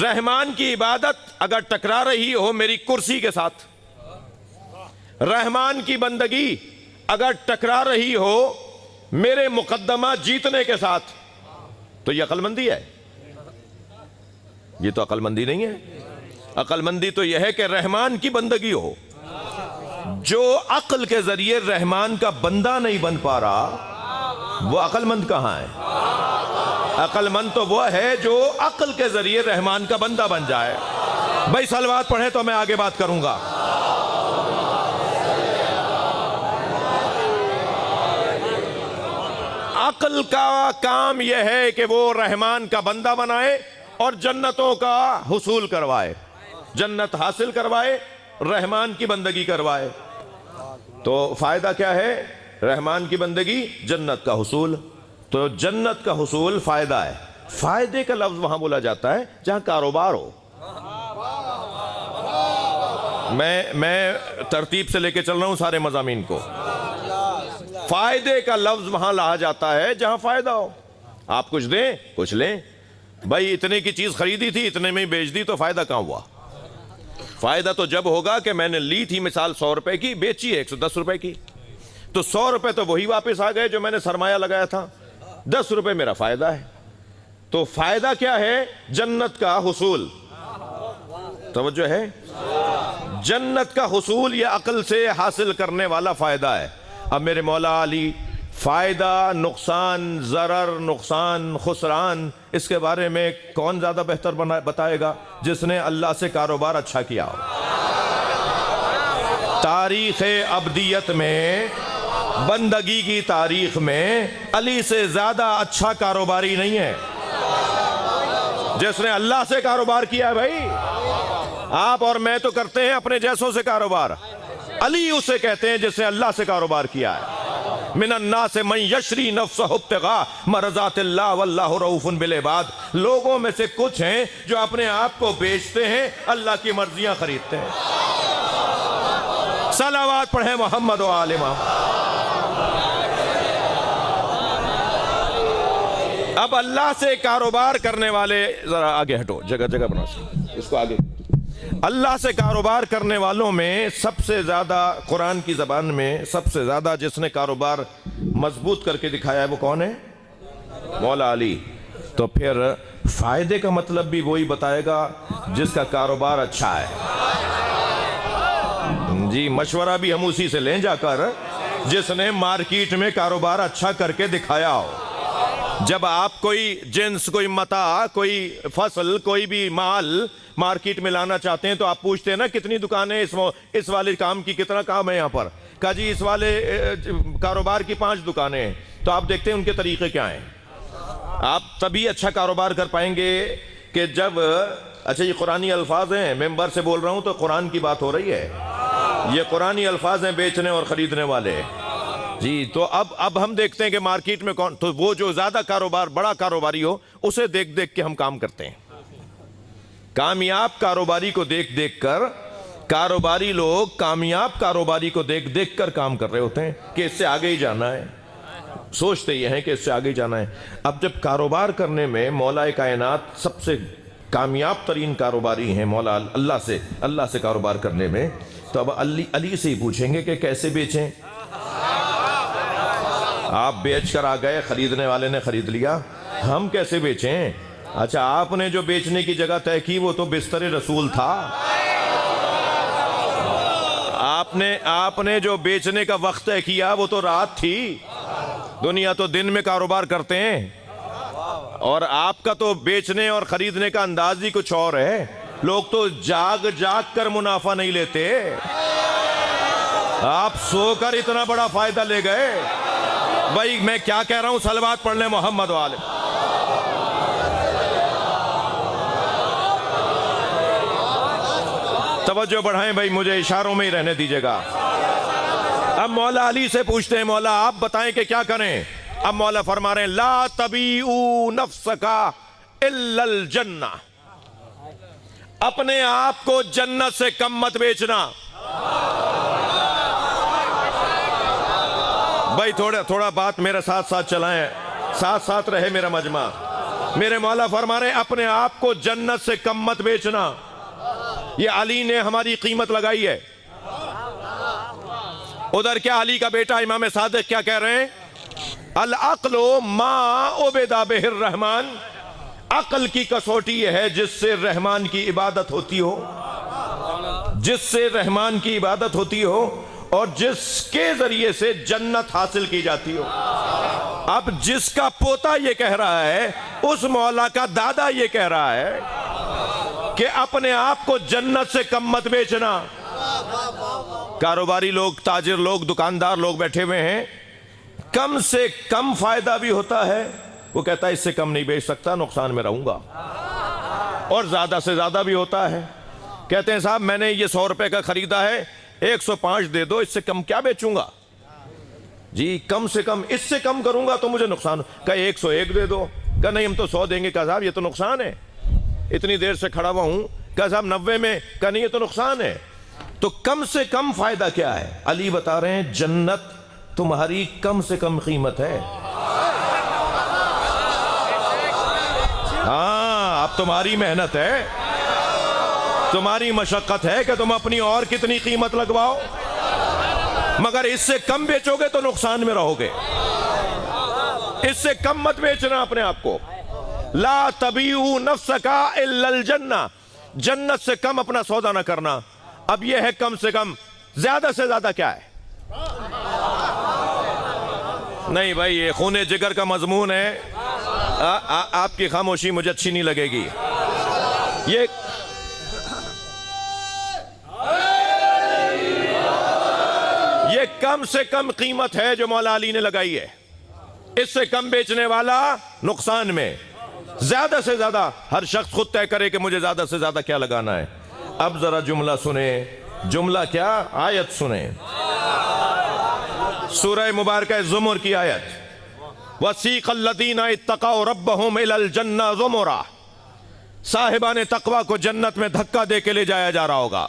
رحمان کی عبادت اگر ٹکرا رہی ہو میری کرسی کے ساتھ، رحمان کی بندگی اگر ٹکرا رہی ہو میرے مقدمہ جیتنے کے ساتھ، تو یہ عقل مندی ہے؟ یہ تو عقل مندی نہیں ہے۔ عقل مندی تو یہ ہے کہ رحمان کی بندگی ہو۔ جو عقل کے ذریعے رحمان کا بندہ نہیں بن پا رہا وہ عقل مند کہاں ہے؟ عقل مند تو وہ ہے جو عقل کے ذریعے رحمان کا بندہ بن جائے۔ بھائی صلوات پڑھیں تو میں آگے بات کروں گا۔ عقل کا کام یہ ہے کہ وہ رحمان کا بندہ بنائے اور جنتوں کا حصول کروائے، جنت حاصل کروائے، رحمان کی بندگی کروائے۔ تو فائدہ کیا ہے؟ رحمان کی بندگی، جنت کا حصول۔ تو جنت کا حصول فائدہ ہے۔ فائدے کا لفظ وہاں بولا جاتا ہے جہاں کاروبار ہو۔ میں ترتیب سے لے کے چل رہا ہوں سارے مضامین کو۔ فائدے کا لفظ وہاں لایا جاتا ہے جہاں فائدہ ہو۔ آپ کچھ دیں کچھ لیں، بھائی اتنے کی چیز خریدی تھی اتنے میں ہی بیچ دی تو فائدہ کہاں ہوا؟ فائدہ تو جب ہوگا کہ میں نے لی تھی مثال 100 روپے کی، بیچی 110 روپے کی، تو 100 روپے تو وہی واپس آ گئے جو میں نے سرمایہ لگایا تھا، 10 روپے میرا فائدہ ہے۔ تو فائدہ کیا ہے؟ جنت کا حصول۔ توجہ ہے؟ جنت کا حصول یہ عقل سے حاصل کرنے والا فائدہ ہے۔ اب میرے مولا علی فائدہ، نقصان، ضرر، نقصان، خسران، اس کے بارے میں کون زیادہ بہتر بتائے گا؟ جس نے اللہ سے کاروبار اچھا کیا ہو۔ تاریخ ابدیت میں، بندگی کی تاریخ میں علی سے زیادہ اچھا کاروباری نہیں ہے جس نے اللہ سے کاروبار کیا ہے۔ بھائی آپ اور میں تو کرتے ہیں اپنے جیسوں سے کاروبار، علی اسے کہتے ہیں جس نے اللہ سے کاروبار کیا ہے۔ من الناس من یشری نفسہ ابتغاء مرضات اللہ واللہ رؤوف بالعباد۔ لوگوں میں سے کچھ ہیں جو اپنے آپ کو بیچتے ہیں، اللہ کی مرضیاں خریدتے ہیں۔ صلوات پڑھیں محمد و آل محمد۔ اب اللہ سے کاروبار کرنے والے، ذرا آگے ہٹو، جگہ جگہ بنا اس کو آگے۔ اللہ سے کاروبار کرنے والوں میں سب سے زیادہ، قرآن کی زبان میں سب سے زیادہ جس نے کاروبار مضبوط کر کے دکھایا ہے وہ کون ہے؟ مولا علی۔ تو پھر فائدے کا مطلب بھی وہی بتائے گا جس کا کاروبار اچھا ہے۔ جی مشورہ بھی ہم اسی سے لیں جا کر جس نے مارکیٹ میں کاروبار اچھا کر کے دکھایا ہو۔ جب آپ کوئی جنس، کوئی متاع، کوئی فصل، کوئی بھی مال مارکیٹ میں لانا چاہتے ہیں تو آپ پوچھتے ہیں نا کتنی دکانیں، اس والے کام کی کتنا کام ہے یہاں پر؟ کہا جی اس والے کاروبار کی 5 دکانیں ہیں۔ تو آپ دیکھتے ہیں ان کے طریقے کیا ہیں۔ آپ تبھی اچھا کاروبار کر پائیں گے کہ جب، اچھا یہ قرآنی الفاظ ہیں، ممبر سے بول رہا ہوں تو قرآن کی بات ہو رہی ہے، یہ قرآنی الفاظ ہیں بیچنے اور خریدنے والے۔ جی تو اب ہم دیکھتے ہیں کہ مارکیٹ میں کون، تو وہ جو زیادہ کاروبار، بڑا کاروباری ہو، اسے دیکھ دیکھ کے ہم کام کرتے ہیں۔ کامیاب کاروباری کو دیکھ دیکھ کر، کاروباری لوگ کامیاب کاروباری کو دیکھ دیکھ کر کام کر رہے ہوتے ہیں کہ اس سے آگے ہی جانا ہے، سوچتے یہ ہیں کہ اس سے آگے جانا ہے۔ اب جب کاروبار کرنے میں مولا کائنات سب سے کامیاب ترین کاروباری ہیں، مولا اللہ سے کاروبار کرنے میں، تو اب علی سے ہی پوچھیں گے کہ کیسے بیچیں۔ آپ بیچ کر آ گئے، خریدنے والے نے خرید لیا، ہم کیسے بیچیں؟ اچھا آپ نے جو بیچنے کی جگہ طے کی وہ تو بستر رسول تھا، آپ نے جو بیچنے کا وقت طے کیا وہ تو رات تھی۔ دنیا تو دن میں کاروبار کرتے ہیں، اور آپ کا تو بیچنے اور خریدنے کا انداز ہی کچھ اور ہے۔ لوگ تو جاگ جاگ کر منافع نہیں لیتے، آپ سو کر اتنا بڑا فائدہ لے گئے۔ بھائی میں کیا کہہ رہا ہوں، صلوات پڑھ لیں محمد والے۔ توجہ بڑھائیں بھائی، مجھے اشاروں میں ہی رہنے دیجئے گا۔ اب مولا علی سے پوچھتے ہیں مولا آپ بتائیں کہ کیا کریں؟ اب مولا فرما رہے ہیں لا تبیعوا نفسک الا الجنہ، اپنے آپ کو جنت سے کم مت بیچنا۔ بھائی تھوڑا بات میرے ساتھ ساتھ چلائیں، ساتھ ساتھ رہے میرا مجمع۔ میرے مولا فرما رہے ہیں اپنے آپ کو جنت سے کم مت بیچنا۔ یہ علی نے ہماری قیمت لگائی ہے۔ ادھر کیا علی کا بیٹا امام صادق کیا کہہ رہے ہیں؟ العقل ما عبد بہ الرحمن، عقل کی کسوٹی یہ ہے جس سے رحمان کی عبادت ہوتی ہو، جس سے رحمان کی عبادت ہوتی ہو اور جس کے ذریعے سے جنت حاصل کی جاتی ہو۔ اب جس کا پوتا یہ کہہ رہا ہے، اس مولا کا دادا یہ کہہ رہا ہے کہ اپنے آپ کو جنت سے کم مت بیچنا۔ کاروباری لوگ، تاجر لوگ، دکاندار لوگ بیٹھے ہوئے ہیں، کم سے کم فائدہ بھی ہوتا ہے، وہ کہتا ہے اس سے کم نہیں بیچ سکتا، نقصان میں رہوں گا، اور زیادہ سے زیادہ بھی ہوتا ہے، کہتے ہیں صاحب میں نے یہ 100 روپے کا خریدا ہے، 105 دے دو، اس سے کم کیا بیچوں گا؟ جی کم سے کم، اس سے کم کروں گا تو مجھے نقصان، کہا 101 دے دو، کہا نہیں ہم تو 100 دیں گے، کہا صاحب یہ تو نقصان ہے، اتنی دیر سے کھڑا ہوا ہوں، کہا صاحب 90 میں، کہا نہیں یہ تو نقصان ہے۔ تو کم سے کم فائدہ کیا ہے؟ علی بتا رہے ہیں جنت تمہاری کم سے کم قیمت ہے۔ ہاں اب تمہاری محنت ہے، تمہاری مشقت ہے کہ تم اپنی اور کتنی قیمت لگواؤ، مگر اس سے کم بیچو گے تو نقصان میں رہو گے۔ اس سے کم مت بیچنا اپنے آپ کو۔ لا تبیعوا نفسک الا الجنہ، جنت سے کم اپنا سودا نہ کرنا۔ اب یہ ہے کم سے کم، زیادہ سے زیادہ کیا ہے؟ نہیں بھائی یہ خون جگر کا مضمون ہے، آپ کی خاموشی مجھے اچھی نہیں لگے گی۔ یہ کم سے کم قیمت ہے جو مولا علی نے لگائی ہے، اس سے کم بیچنے والا نقصان میں، زیادہ سے زیادہ ہر شخص خود طے کرے کہ مجھے زیادہ سے زیادہ کیا لگانا ہے۔ اب ذرا جملہ سنیں، جملہ کیا؟ آیت سنیں، سورہ مبارکہ زمر کی آیت، وَسِيقَ الَّذِينَ اتَّقَوْا رَبَّهُمْ إِلَى الْجَنَّةِ زُمُرًا، صاحبان تقوی کو جنت میں دھکا دے کے لے جایا جا رہا ہوگا۔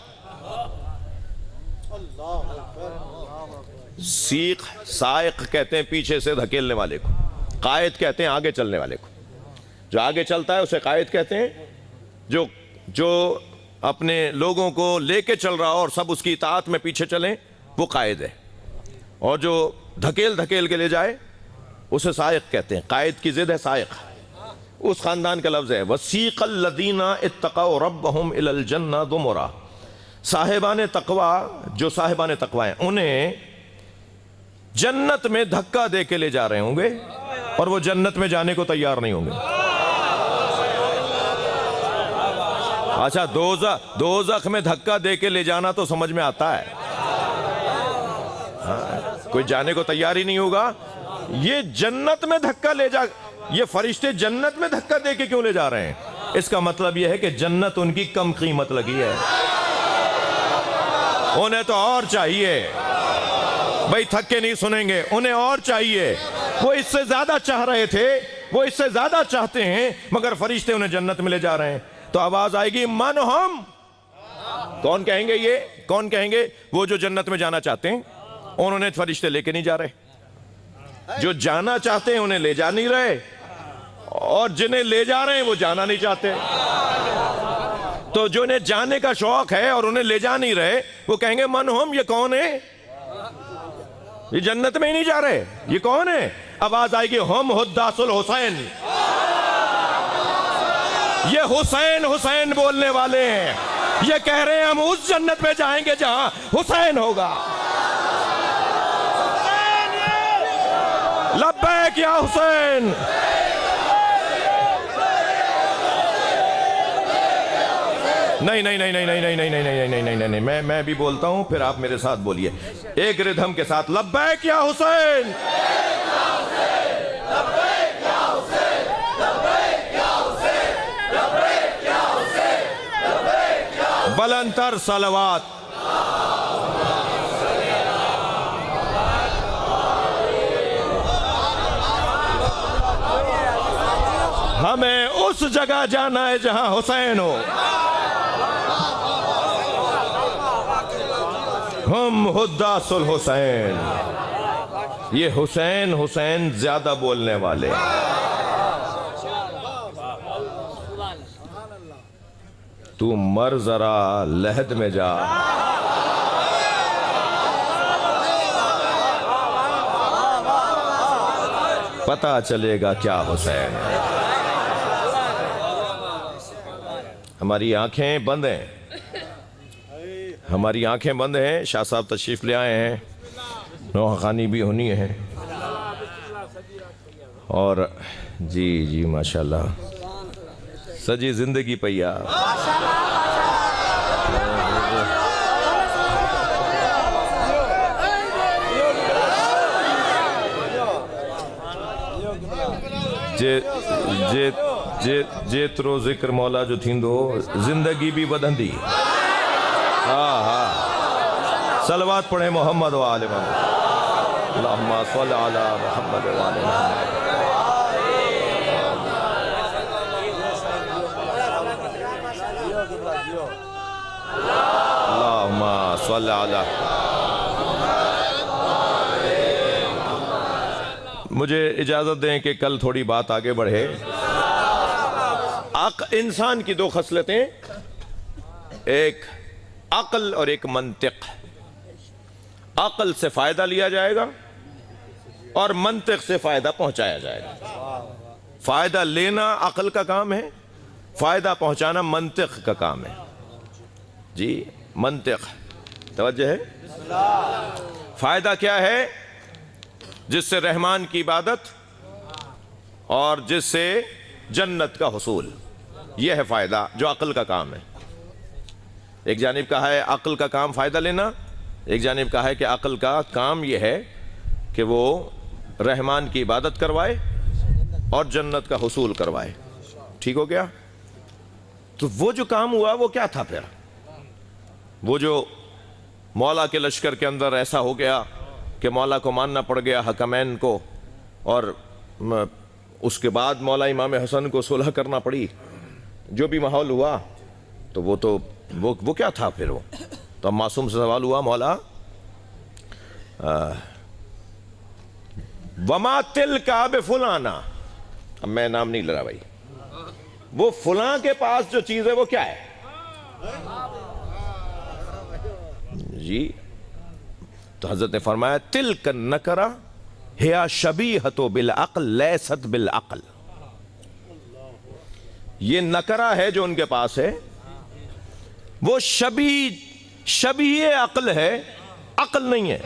سیق، سائق کہتے ہیں پیچھے سے دھکیلنے والے کو، قائد کہتے ہیں آگے چلنے والے کو۔ جو آگے چلتا ہے اسے قائد کہتے ہیں، جو اپنے لوگوں کو لے کے چل رہا ہو اور سب اس کی اطاعت میں پیچھے چلیں وہ قائد ہے، اور جو دھکیل کے لے جائے اسے سائق کہتے ہیں۔ قائد کی ضد ہے سائق، اس خاندان کا لفظ ہے وَسِيقَ الَّذِينَ اتَّقَوْا رَبَّهُمْ إِلَى الْجَنَّةِ زُمُرًا۔ صاحبان تقوی، جو صاحبان تقوی ہیں، انہیں جنت میں دھکا دے کے لے جا رہے ہوں گے اور وہ جنت میں جانے کو تیار نہیں ہوں گے۔ اچھا، دوزخ میں دھکا دے کے لے جانا تو سمجھ میں آتا ہے، کوئی جانے کو تیار ہی نہیں ہوگا۔ یہ جنت میں دھکا لے جا، یہ فرشتے جنت میں دھکا دے کے کیوں لے جا رہے ہیں؟ اس کا مطلب یہ ہے کہ جنت ان کی کم قیمت لگی ہے، انہیں تو اور چاہیے۔ بھائی تھک کے نہیں سنیں گے، انہیں اور چاہیے، وہ اس سے زیادہ چاہ رہے تھے، وہ اس سے زیادہ چاہتے ہیں، مگر فرشتے انہیں جنت میں لے جا رہے ہیں۔ تو آواز آئے گی من ہم، کون کہیں گے؟ یہ کون کہیں گے؟ وہ جو جنت میں جانا چاہتے ہیں، انہوں نے فرشتے لے کے نہیں جا رہے۔ جو جانا چاہتے ہیں انہیں لے جا نہیں رہے، اور جنہیں لے جا رہے ہیں وہ جانا نہیں چاہتے۔ تو جو انہیں جانے کا شوق ہے اور انہیں لے جا نہیں رہے، وہ کہیں گے من ہم، یہ کون ہے؟ یہ جنت میں ہی نہیں جا رہے، یہ کون ہے؟ آواز آئے گی ہم حداث الحسین، یہ حسین بولنے والے ہیں، یہ کہہ رہے ہیں ہم اس جنت میں جائیں گے جہاں حسین ہوگا۔ لبیک یا حسین۔ نہیں، میں بھی بولتا ہوں، پھر آپ میرے ساتھ بولیے ایک ردھم کے ساتھ، لبیک یا حسین۔ بلندتر صلوات۔ ہمیں اس جگہ جانا ہے جہاں حسین ہو۔ ہم حداث الحسین، یہ حسین زیادہ بولنے والے۔ تو مر ذرا لحد میں جا، پتہ چلے گا کیا حسین ہے۔ ہماری آنکھیں بند ہیں، ہماری آنکھیں بند ہیں۔ شاہ صاحب تشریف لے آئے ہیں، نوحہ خوانی بھی ہونی ہے، اور جی ماشاءاللہ سجی زندگی پیا۔ جیترو ذکر مولا جو تھیندو زندگی بھی بدندی۔ صلوات پڑھیں محمد و آل محمد، اللہم صل علی محمد و آل محمد۔ اللہم صل علی۔ مجھے اجازت دیں کہ کل تھوڑی بات آگے بڑھے۔ انسان کی دو خصلتیں، ایک عقل اور ایک منطق۔ عقل سے فائدہ لیا جائے گا اور منطق سے فائدہ پہنچایا جائے گا۔ فائدہ لینا عقل کا کام ہے، فائدہ پہنچانا منطق کا کام ہے۔ جی منطق، توجہ ہے؟ فائدہ کیا ہے؟ جس سے رحمان کی عبادت اور جس سے جنت کا حصول، یہ ہے فائدہ جو عقل کا کام ہے۔ ایک جانب کہا ہے عقل کا کام فائدہ لینا، ایک جانب کہا ہے کہ عقل کا کام یہ ہے کہ وہ رحمان کی عبادت کروائے اور جنت کا حصول کروائے۔ ٹھیک ہو گیا؟ تو وہ جو کام ہوا وہ کیا تھا پھر؟ وہ جو مولا کے لشکر کے اندر ایسا ہو گیا کہ مولا کو ماننا پڑ گیا، حکمین کو، اور اس کے بعد مولا امام حسن کو صلح کرنا پڑی، جو بھی ماحول ہوا تو وہ کیا تھا پھر؟ وہ تو اب معصوم سے سوال ہوا، مولا وما تلک بفلانا، اب میں نام نہیں لے رہا بھائی، وہ فلاں کے پاس جو چیز ہے وہ کیا ہے جی؟ تو حضرت نے فرمایا تلک النکرہ ہی شبیہۃ بالعقل لیست بالعقل، یہ نکرہ ہے جو ان کے پاس ہے وہ شبیہ عقل ہے، عقل نہیں ہے۔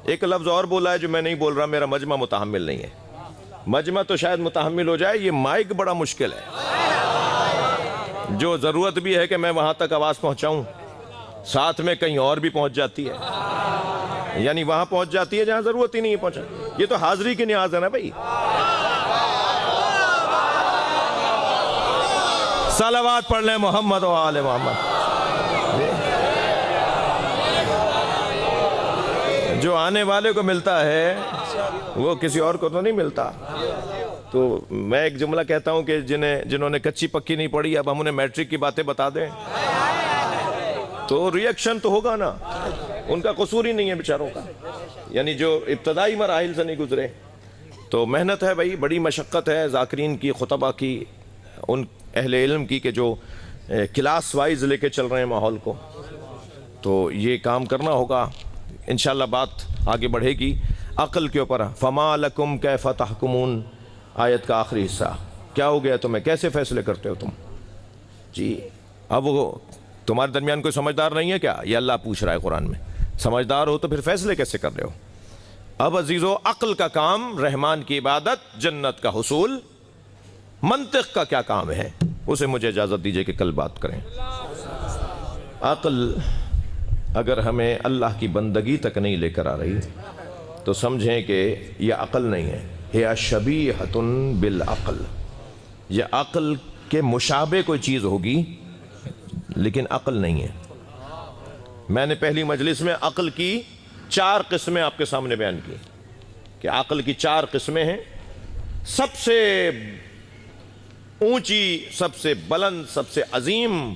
ایک لفظ اور بولا ہے جو میں نہیں بول رہا، میرا مجمع متحمل نہیں ہے۔ مجمع تو شاید متحمل ہو جائے، یہ مائک بڑا مشکل ہے، جو ضرورت بھی ہے کہ میں وہاں تک آواز پہنچاؤں، ساتھ میں کہیں اور بھی پہنچ جاتی ہے، یعنی وہاں پہنچ جاتی ہے جہاں ضرورت ہی نہیں ہے پہنچا۔ یہ تو حاضری کی نیاز ہے نا بھائی۔ صلوات پڑھ لیں محمد و آل محمد۔ جو آنے والے کو ملتا ہے وہ کسی اور کو تو نہیں ملتا۔ تو میں ایک جملہ کہتا ہوں کہ جنہوں نے کچی پکی نہیں پڑھی، اب ہم انہیں میٹرک کی باتیں بتا دیں تو ری ایکشن تو ہوگا نا، ان کا قصور ہی نہیں ہے بیچاروں کا، یعنی جو ابتدائی مراحل سے نہیں گزرے۔ تو محنت ہے بھائی، بڑی مشقت ہے ذاکرین کی، خطبہ کی، ان اہل علم کی کہ جو کلاس وائز لے کے چل رہے ہیں ماحول کو، تو یہ کام کرنا ہوگا۔ انشاءاللہ بات آگے بڑھے گی عقل کے اوپر۔ فما لکم کیف تحکمون، آیت کا آخری حصہ، کیا ہو گیا تمہیں، کیسے فیصلے کرتے ہو تم جی؟ اب وہ تمہارے درمیان کوئی سمجھدار نہیں ہے کیا؟ یہ اللہ پوچھ رہا ہے قرآن میں۔ سمجھدار ہو تو پھر فیصلے کیسے کر رہے ہو؟ اب عزیزو، عقل کا کام رحمان کی عبادت، جنت کا حصول، منطق کا کیا کام ہے اسے مجھے اجازت دیجئے کہ کل بات کریں۔ عقل اگر ہمیں اللہ کی بندگی تک نہیں لے کر آ رہی تو سمجھیں کہ یہ عقل نہیں ہے، یہ شبیہۃ بالعقل، یہ عقل کے مشابہ کوئی چیز ہوگی لیکن عقل نہیں ہے۔ میں نے پہلی مجلس میں عقل کی 4 قسمیں آپ کے سامنے بیان کی کہ عقل کی 4 قسمیں ہیں۔ سب سے اونچی، سب سے بلند، سب سے عظیم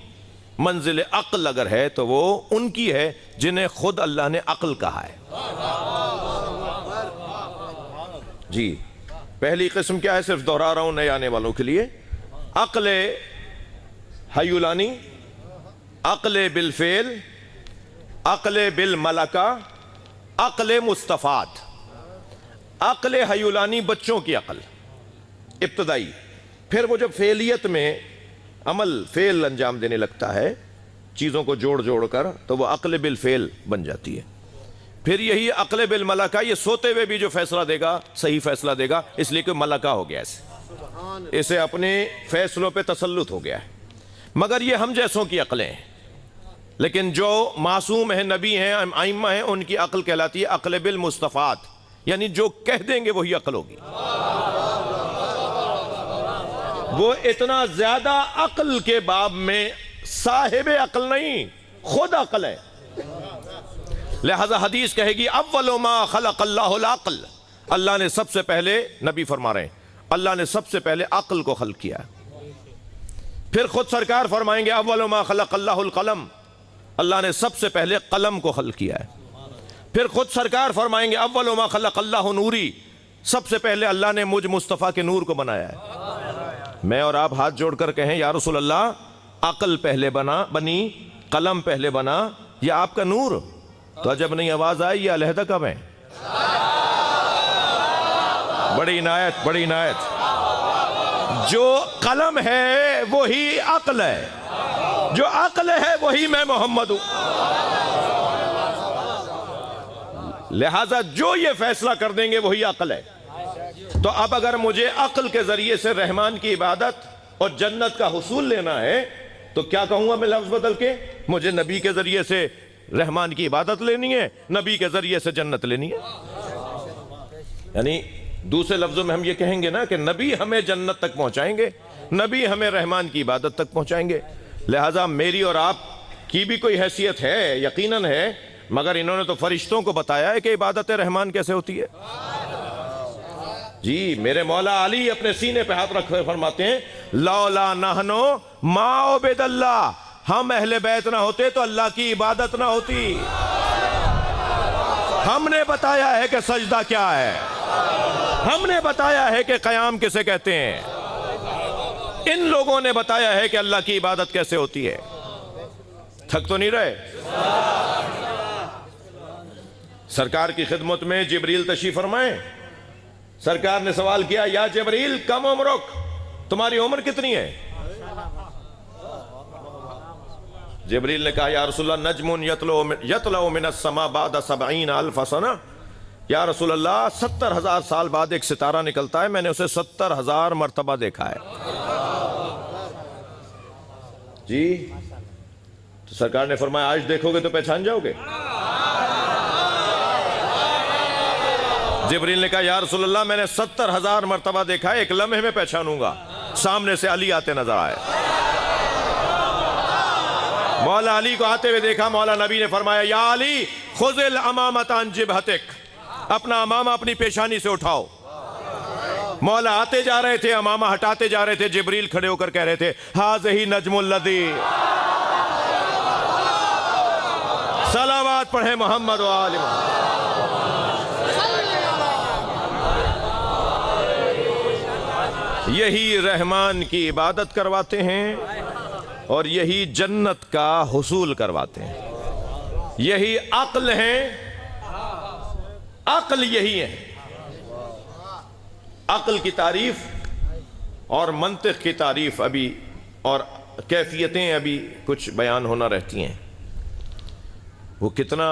منزل عقل اگر ہے تو وہ ان کی ہے جنہیں خود اللہ نے عقل کہا ہے جی۔ پہلی قسم کیا ہے، صرف دہرا رہا ہوں نئے آنے والوں کے لیے، عقل حیولانی، عقل بالفعل، عقل بالملکہ، عقل مستفاد۔ عقل حیولانی بچوں کی عقل ابتدائی، پھر وہ جب فعلیت میں عمل فعل انجام دینے لگتا ہے چیزوں کو جوڑ جوڑ کر تو وہ عقل بالفعل بن جاتی ہے۔ پھر یہی عقل بالملکہ، یہ سوتے ہوئے بھی جو فیصلہ دے گا صحیح فیصلہ دے گا، اس لیے کہ ملکہ ہو گیا، اسے اپنے فیصلوں پہ تسلط ہو گیا ہے۔ مگر یہ ہم جیسوں کی عقلیں ہیں، لیکن جو معصوم ہیں، نبی ہیں، ائمہ ہیں، ان کی عقل کہلاتی ہے عقل بالمستفاد، یعنی جو کہہ دیں گے وہی عقل ہوگی۔ وہ اتنا زیادہ عقل کے باب میں صاحب عقل نہیں، خود عقل ہے۔ لہذا حدیث کہے گی اول ما خلق اللہ العقل، اللہ نے سب سے پہلے، نبی فرما رہے ہیں اللہ نے سب سے پہلے عقل کو خلق کیا۔ پھر خود سرکار فرمائیں گے اول ما خلق اللہ القلم، اللہ نے سب سے پہلے قلم کو خلق کیا ہے۔ پھر خود سرکار فرمائیں گے اول ما خلق اللہ نوری، سب سے پہلے اللہ نے مجھ مصطفیٰ کے نور کو بنایا ہے۔ میں اور آپ ہاتھ جوڑ کر کہیں یا رسول اللہ، عقل پہلے بنی، قلم پہلے بنا، یا آپ کا نور؟ تو عجب نہیں آواز آئی، یہ علیحدہ کب ہیں؟ بڑی عنایت، بڑی عنایت۔ جو قلم ہے وہی عقل ہے، جو عقل ہے وہی میں محمد ہوں۔ لہذا جو یہ فیصلہ کر دیں گے وہی عقل ہے۔ تو اب اگر مجھے عقل کے ذریعے سے رحمان کی عبادت اور جنت کا حصول لینا ہے تو کیا کہوں گا میں لفظ بدل کے؟ مجھے نبی کے ذریعے سے رحمان کی عبادت لینی ہے، نبی کے ذریعے سے جنت لینی ہے۔ یعنی دوسرے لفظوں میں ہم یہ کہیں گے نا کہ نبی ہمیں جنت تک پہنچائیں گے، نبی ہمیں رحمان کی عبادت تک پہنچائیں گے۔ لہٰذا میری اور آپ کی بھی کوئی حیثیت ہے، یقیناً ہے، مگر انہوں نے تو فرشتوں کو بتایا ہے کہ عبادت رحمان کیسے ہوتی ہے۔ جی میرے مولا علی اپنے سینے پہ ہاتھ رکھ فرماتے ہیں لولا نحنو ما عبد اللہ، ہم اہل بیت نہ ہوتے تو اللہ کی عبادت نہ ہوتی۔ ہم نے بتایا ہے کہ سجدہ کیا ہے۔ ہم نے بتایا ہے کہ قیام کسے کہتے ہیں، ان لوگوں نے بتایا ہے کہ اللہ کی عبادت کیسے ہوتی ہے۔ تھک تو نہیں رہے؟ سرکار کی خدمت میں جبریل تشریف فرمائے، سرکار نے سوال کیا، یا جبریل کم عمرک، تمہاری عمر کتنی ہے؟ جبریل نے کہا، یا رسول اللہ نجم یطلع من السماء بعد 70,000 سنہ، یا رسول اللہ 70,000 سال بعد ایک ستارہ نکلتا ہے، میں نے اسے 70,000 مرتبہ دیکھا ہے۔ جی تو سرکار نے فرمایا، آج دیکھو گے تو پہچان جاؤ گے؟ جبریل نے کہا، یا رسول اللہ میں نے 70,000 مرتبہ دیکھا ہے، ایک لمحے میں پہچانوں گا۔ سامنے سے علی آتے نظر آئے، مولا علی کو آتے ہوئے دیکھا، مولا نبی نے فرمایا، یا علی خذ الامامۃ عن جبہتک، اپنا امامہ اپنی پیشانی سے اٹھاؤ۔ مولا آتے جا رہے تھے، امامہ ہٹاتے جا رہے تھے، جبریل کھڑے ہو کر کہہ رہے تھے، ھذہ نجم الذی، صلوات پڑھیں محمد و آل محمد۔ یہی رحمان کی عبادت کرواتے ہیں اور یہی جنت کا حصول کرواتے ہیں، یہی عقل ہیں، عقل یہی ہے۔ عقل کی تعریف اور منطق کی تعریف ابھی اور کیفیتیں ابھی کچھ بیان ہونا رہتی ہیں۔ وہ کتنا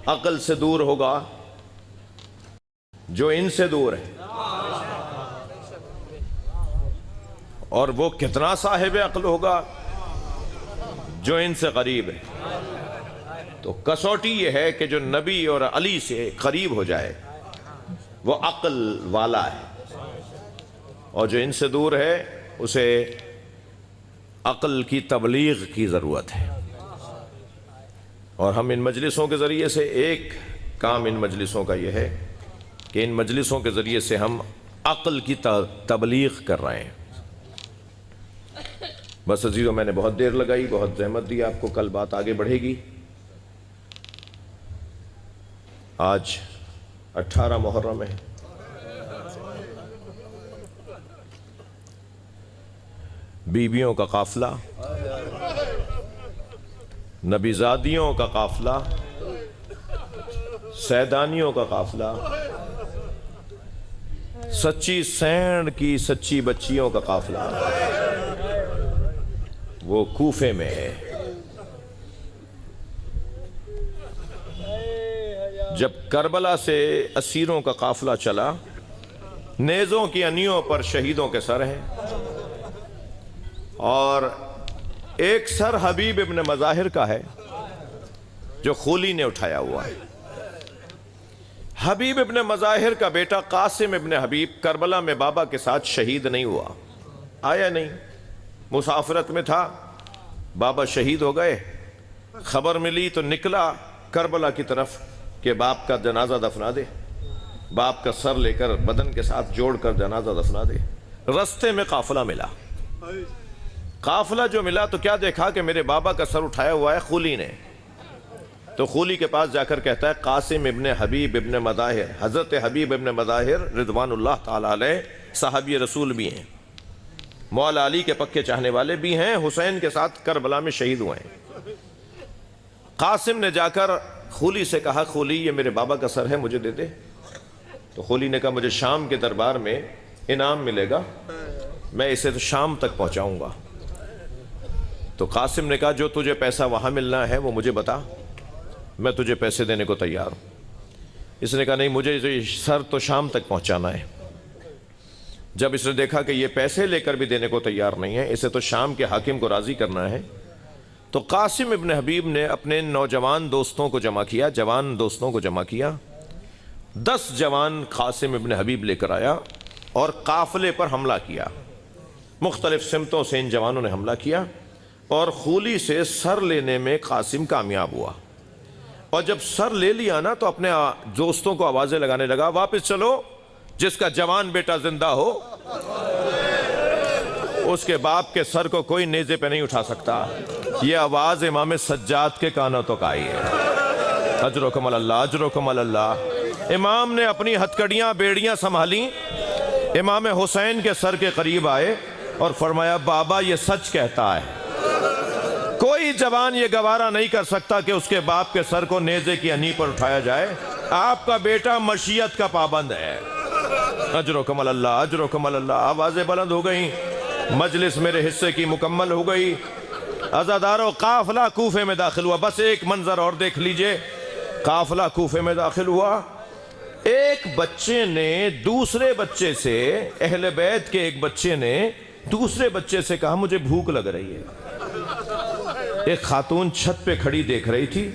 عقل سے دور ہوگا جو ان سے دور ہے، اور وہ کتنا صاحب عقل ہوگا جو ان سے قریب ہے۔ تو کسوٹی یہ ہے کہ جو نبی اور علی سے قریب ہو جائے وہ عقل والا ہے، اور جو ان سے دور ہے اسے عقل کی تبلیغ کی ضرورت ہے۔ اور ہم ان مجلسوں کے ذریعے سے، ایک کام ان مجلسوں کا یہ ہے کہ ان مجلسوں کے ذریعے سے ہم عقل کی تبلیغ کر رہے ہیں۔ بس عزیزو، میں نے بہت دیر لگائی، بہت زحمت دی آپ کو، کل بات آگے بڑھے گی۔ آج 18 محرم ہے، بیویوں کا قافلہ، نبیزادیوں کا قافلہ، سیدانیوں کا قافلہ، سچی سینڈ کی سچی بچیوں کا قافلہ وہ کوفے میں ہے۔ جب کربلا سے اسیروں کا قافلہ چلا، نیزوں کی انیوں پر شہیدوں کے سر ہیں، اور ایک سر حبیب ابن مظاہر کا ہے جو خولی نے اٹھایا ہوا ہے۔ حبیب ابن مظاہر کا بیٹا قاسم ابن حبیب کربلا میں بابا کے ساتھ شہید نہیں ہوا، آیا نہیں، مسافرت میں تھا، بابا شہید ہو گئے، خبر ملی تو نکلا کربلا کی طرف کہ باپ کا جنازہ دفنا دے، باپ کا سر لے کر بدن کے ساتھ جوڑ کر جنازہ دفنا دے۔ رستے میں قافلہ ملا، قافلہ جو ملا تو کیا دیکھا کہ میرے بابا کا سر اٹھایا ہوا ہے خولی نے، تو خولی کے پاس جا کر کہتا ہے، قاسم ابن حبیب ابن مظاہر، حضرت حبیب ابن مظاہر رضوان اللہ تعالی علیہ صحابی رسول بھی ہیں، مولا علی کے پکے چاہنے والے بھی ہیں، حسین کے ساتھ کربلا میں شہید ہوئے ہیں۔ قاسم نے جا کر خولی سے کہا، خولی یہ میرے بابا کا سر ہے، مجھے دے دے۔ تو خولی نے کہا، مجھے شام کے دربار میں انعام ملے گا، میں اسے تو شام تک پہنچاؤں گا۔ تو قاسم نے کہا، جو تجھے پیسہ وہاں ملنا ہے وہ مجھے بتا، میں تجھے پیسے دینے کو تیار ہوں۔ اس نے کہا، نہیں، مجھے سر تو شام تک پہنچانا ہے۔ جب اس نے دیکھا کہ یہ پیسے لے کر بھی دینے کو تیار نہیں ہے، اسے تو شام کے حاکم کو راضی کرنا ہے، تو قاسم ابن حبیب نے اپنے نوجوان دوستوں کو جمع کیا، جوان دوستوں کو جمع کیا، 10 جوان قاسم ابن حبیب لے کر آیا اور قافلے پر حملہ کیا۔ مختلف سمتوں سے ان جوانوں نے حملہ کیا اور خولی سے سر لینے میں قاسم کامیاب ہوا، اور جب سر لے لیا نا تو اپنے دوستوں کو آوازیں لگانے لگا، واپس چلو، جس کا جوان بیٹا زندہ ہو اس کے باپ کے سر کو کوئی نیزے پہ نہیں اٹھا سکتا۔ یہ آواز امام سجاد کے کانوں تک آئی ہے۔ اجرکم اللہ، اجرکم اللہ۔ امام نے اپنی ہتھکڑیاں بیڑیاں سنبھالیں، امام حسین کے سر کے قریب آئے اور فرمایا بابا یہ سچ کہتا ہے، کوئی جوان یہ گوارا نہیں کر سکتا کہ اس کے باپ کے سر کو نیزے کی انی پر اٹھایا جائے، آپ کا بیٹا مشیت کا پابند ہے، اجرکم اللہ اجرکم اللہ۔ آوازیں بلند ہو گئیں، مجلس میرے حصے کی مکمل ہو گئی، عزادارو قافلہ کوفے میں داخل ہوا۔ بس ایک منظر اور دیکھ لیجئے، قافلہ کوفے میں داخل ہوا، ایک بچے نے دوسرے بچے سے، اہل بیت کے ایک بچے نے دوسرے بچے سے کہا مجھے بھوک لگ رہی ہے۔ ایک خاتون چھت پہ کھڑی دیکھ رہی تھی،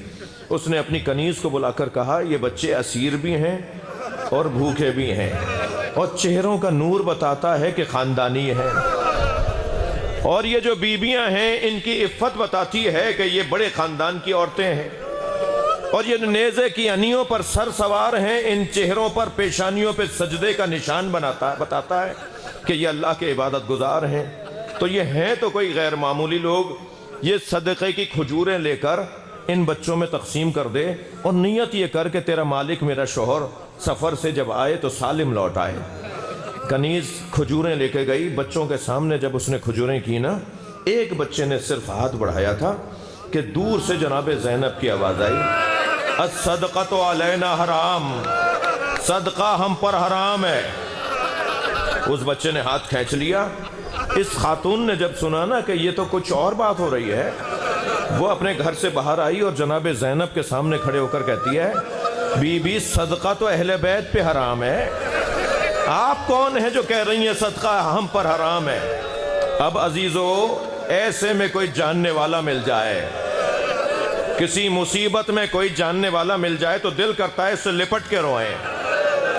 اس نے اپنی کنیز کو بلا کر کہا یہ بچے اسیر بھی ہیں اور بھوکے بھی ہیں، اور چہروں کا نور بتاتا ہے کہ خاندانی ہیں، اور یہ جو بیویاں ہیں ان کی عفت بتاتی ہے کہ یہ بڑے خاندان کی عورتیں ہیں، اور یہ نیزے کی انیوں پر سر سوار ہیں، ان چہروں پر پیشانیوں پہ سجدے کا نشان بتاتا ہے کہ یہ اللہ کے عبادت گزار ہیں۔ تو یہ ہیں تو کوئی غیر معمولی لوگ، یہ صدقے کی کھجوریں لے کر ان بچوں میں تقسیم کر دے، اور نیت یہ کر کہ تیرا مالک میرا شوہر سفر سے جب آئے تو سالم لوٹ آئے۔ کنیز کھجوریں لے کے گئی، بچوں کے سامنے جب اس نے کھجوریں کی نا، ایک بچے نے صرف ہاتھ بڑھایا تھا کہ دور سے جناب زینب کی آواز آئی، الصدقۃ علینا حرام، صدقہ ہم پر حرام ہے۔ اس بچے نے ہاتھ کھینچ لیا۔ اس خاتون نے جب سنا نا کہ یہ تو کچھ اور بات ہو رہی ہے، وہ اپنے گھر سے باہر آئی اور جناب زینب کے سامنے کھڑے ہو کر کہتی ہے بی بی صدقہ تو اہل بیت پہ حرام ہے، آپ کون ہیں جو کہہ رہی ہیں صدقہ ہم پر حرام ہے؟ اب عزیزو ایسے میں کوئی جاننے والا مل جائے، کسی مصیبت میں کوئی جاننے والا مل جائے تو دل کرتا ہے اس سے لپٹ کے روئیں۔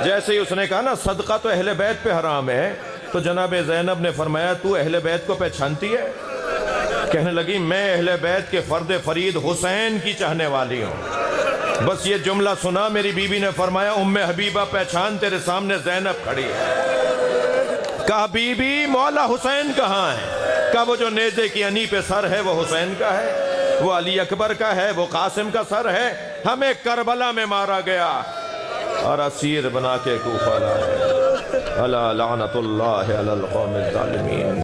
جیسے ہی اس نے کہا نا صدقہ تو اہل بیت پہ حرام ہے، تو جناب زینب نے فرمایا تو اہل بیت کو پہچانتی ہے؟ کہنے لگی میں اہل بیت کے فرد فرید حسین کی چاہنے والی ہوں۔ بس یہ جملہ سنا میری بیوی نے فرمایا ام حبیبہ پہچان تیرے سامنے زینب کھڑی ہے۔ کہا بی بی مولا حسین کہاں ہے؟ کہا وہ جو نیزے کی انی پہ سر ہے وہ حسین کا ہے، وہ علی اکبر کا ہے، وہ قاسم کا سر ہے، ہمیں کربلا میں مارا گیا اور اسیر بنا کے کوفہ لایا۔ الا لعنت اللہ علی القوم الظالمین۔